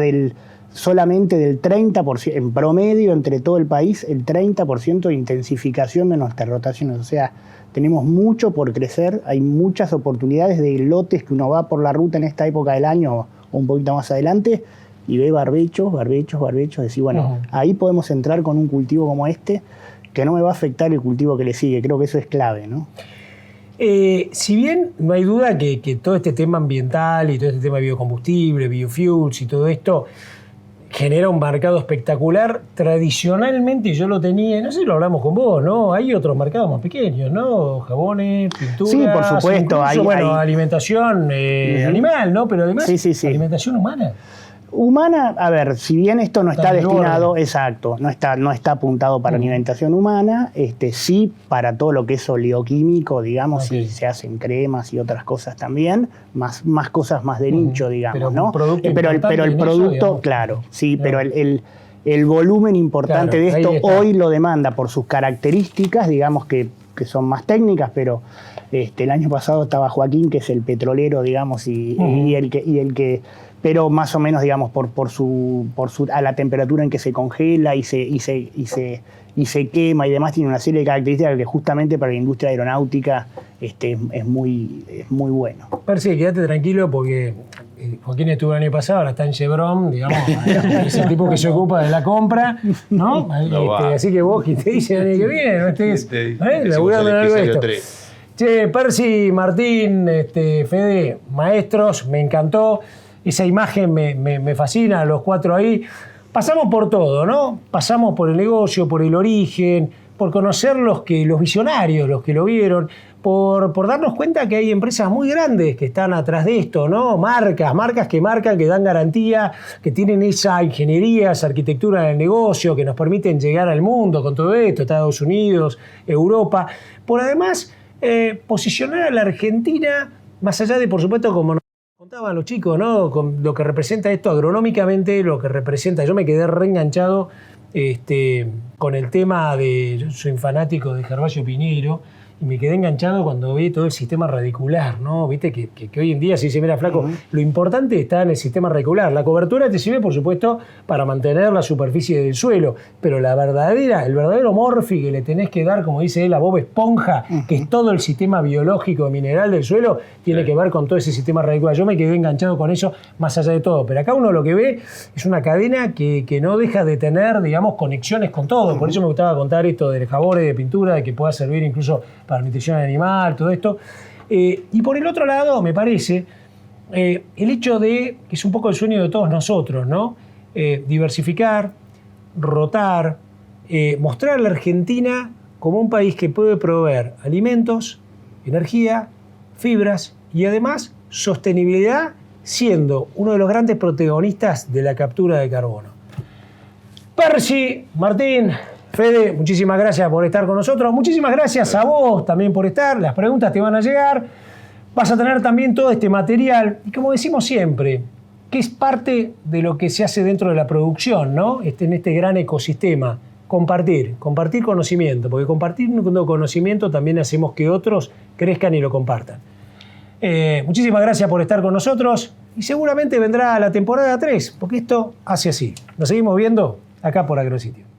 solamente del 30%, en promedio entre todo el país, el 30% de intensificación de nuestras rotaciones. O sea, tenemos mucho por crecer, hay muchas oportunidades de lotes que uno va por la ruta en esta época del año o un poquito más adelante y ve barbechos, decir, bueno, ahí podemos entrar con un cultivo como este que no me va a afectar el cultivo que le sigue. Creo que eso es clave, ¿no? Si bien no hay duda que todo este tema ambiental y todo este tema de biocombustible, biofuels y todo esto genera un mercado espectacular, tradicionalmente yo lo tenía, no sé si lo hablamos con vos, ¿no? Hay otros mercados más pequeños, ¿no? Jabones, pinturas, sí, por supuesto, incluso, alimentación animal, ¿no? Pero además alimentación humana. Humana, a ver, si bien esto no está destinado, exacto, no está apuntado para alimentación humana, sí para todo lo que es oleoquímico, digamos, si se hacen cremas y otras cosas también, más cosas más de nicho, digamos, ¿no? Pero el producto, digamos. Claro, sí, pero el volumen importante de esto hoy lo demanda por sus características, digamos que son más técnicas, pero el año pasado estaba Joaquín, que es el petrolero, digamos, y el que pero más o menos, digamos, por su a la temperatura en que se congela y se quema y demás, tiene una serie de características que justamente para la industria aeronáutica es muy bueno. Percy, quédate tranquilo porque Joaquín estuvo el año pasado, ahora está en Chevron, digamos, es el tipo que se ocupa de la compra, ¿no? Así que vos, que te dice el año que viene, no estés laburando en algo de esto. Che, Percy, Martín, Fede, maestros, me encantó. Esa imagen me fascina, los 4 ahí. Pasamos por todo, ¿no? Pasamos por el negocio, por el origen, por conocer los visionarios, los que lo vieron, por darnos cuenta que hay empresas muy grandes que están atrás de esto, ¿no? Marcas que marcan, que dan garantía, que tienen esa ingeniería, esa arquitectura del negocio, que nos permiten llegar al mundo con todo esto, Estados Unidos, Europa. Por además, posicionar a la Argentina, más allá de, por supuesto, como contaban los chicos, ¿no? Con lo que representa esto agronómicamente, lo que representa. Yo me quedé reenganchado con el tema de. Yo soy fanático de Gervasio Piñeiro y me quedé enganchado cuando vi todo el sistema radicular, ¿no? Viste que hoy en día se dice, mira, flaco, lo importante está en el sistema radicular. La cobertura te sirve, por supuesto, para mantener la superficie del suelo, pero el verdadero morfi que le tenés que dar, como dice él, a Bob Esponja, que es todo el sistema biológico mineral del suelo, tiene que ver con todo ese sistema radicular. Yo me quedé enganchado con eso, más allá de todo. Pero acá uno lo que ve es una cadena que no deja de tener, digamos, conexiones con todo. Por eso me gustaba contar esto de jabones, de pintura, de que pueda servir incluso para nutrición animal, todo esto. Y por el otro lado, me parece, el hecho de, que es un poco el sueño de todos nosotros, ¿no? Diversificar, rotar, mostrar a la Argentina como un país que puede proveer alimentos, energía, fibras y además sostenibilidad, siendo uno de los grandes protagonistas de la captura de carbono. Percy, Martín, Fede, muchísimas gracias por estar con nosotros. Muchísimas gracias a vos también por estar. Las preguntas te van a llegar. Vas a tener también todo este material. Y como decimos siempre, que es parte de lo que se hace dentro de la producción, ¿no? En este gran ecosistema. Compartir conocimiento. Porque compartiendo conocimiento también hacemos que otros crezcan y lo compartan. Muchísimas gracias por estar con nosotros. Y seguramente vendrá la temporada 3, porque esto hace así. Nos seguimos viendo acá por Agrositio.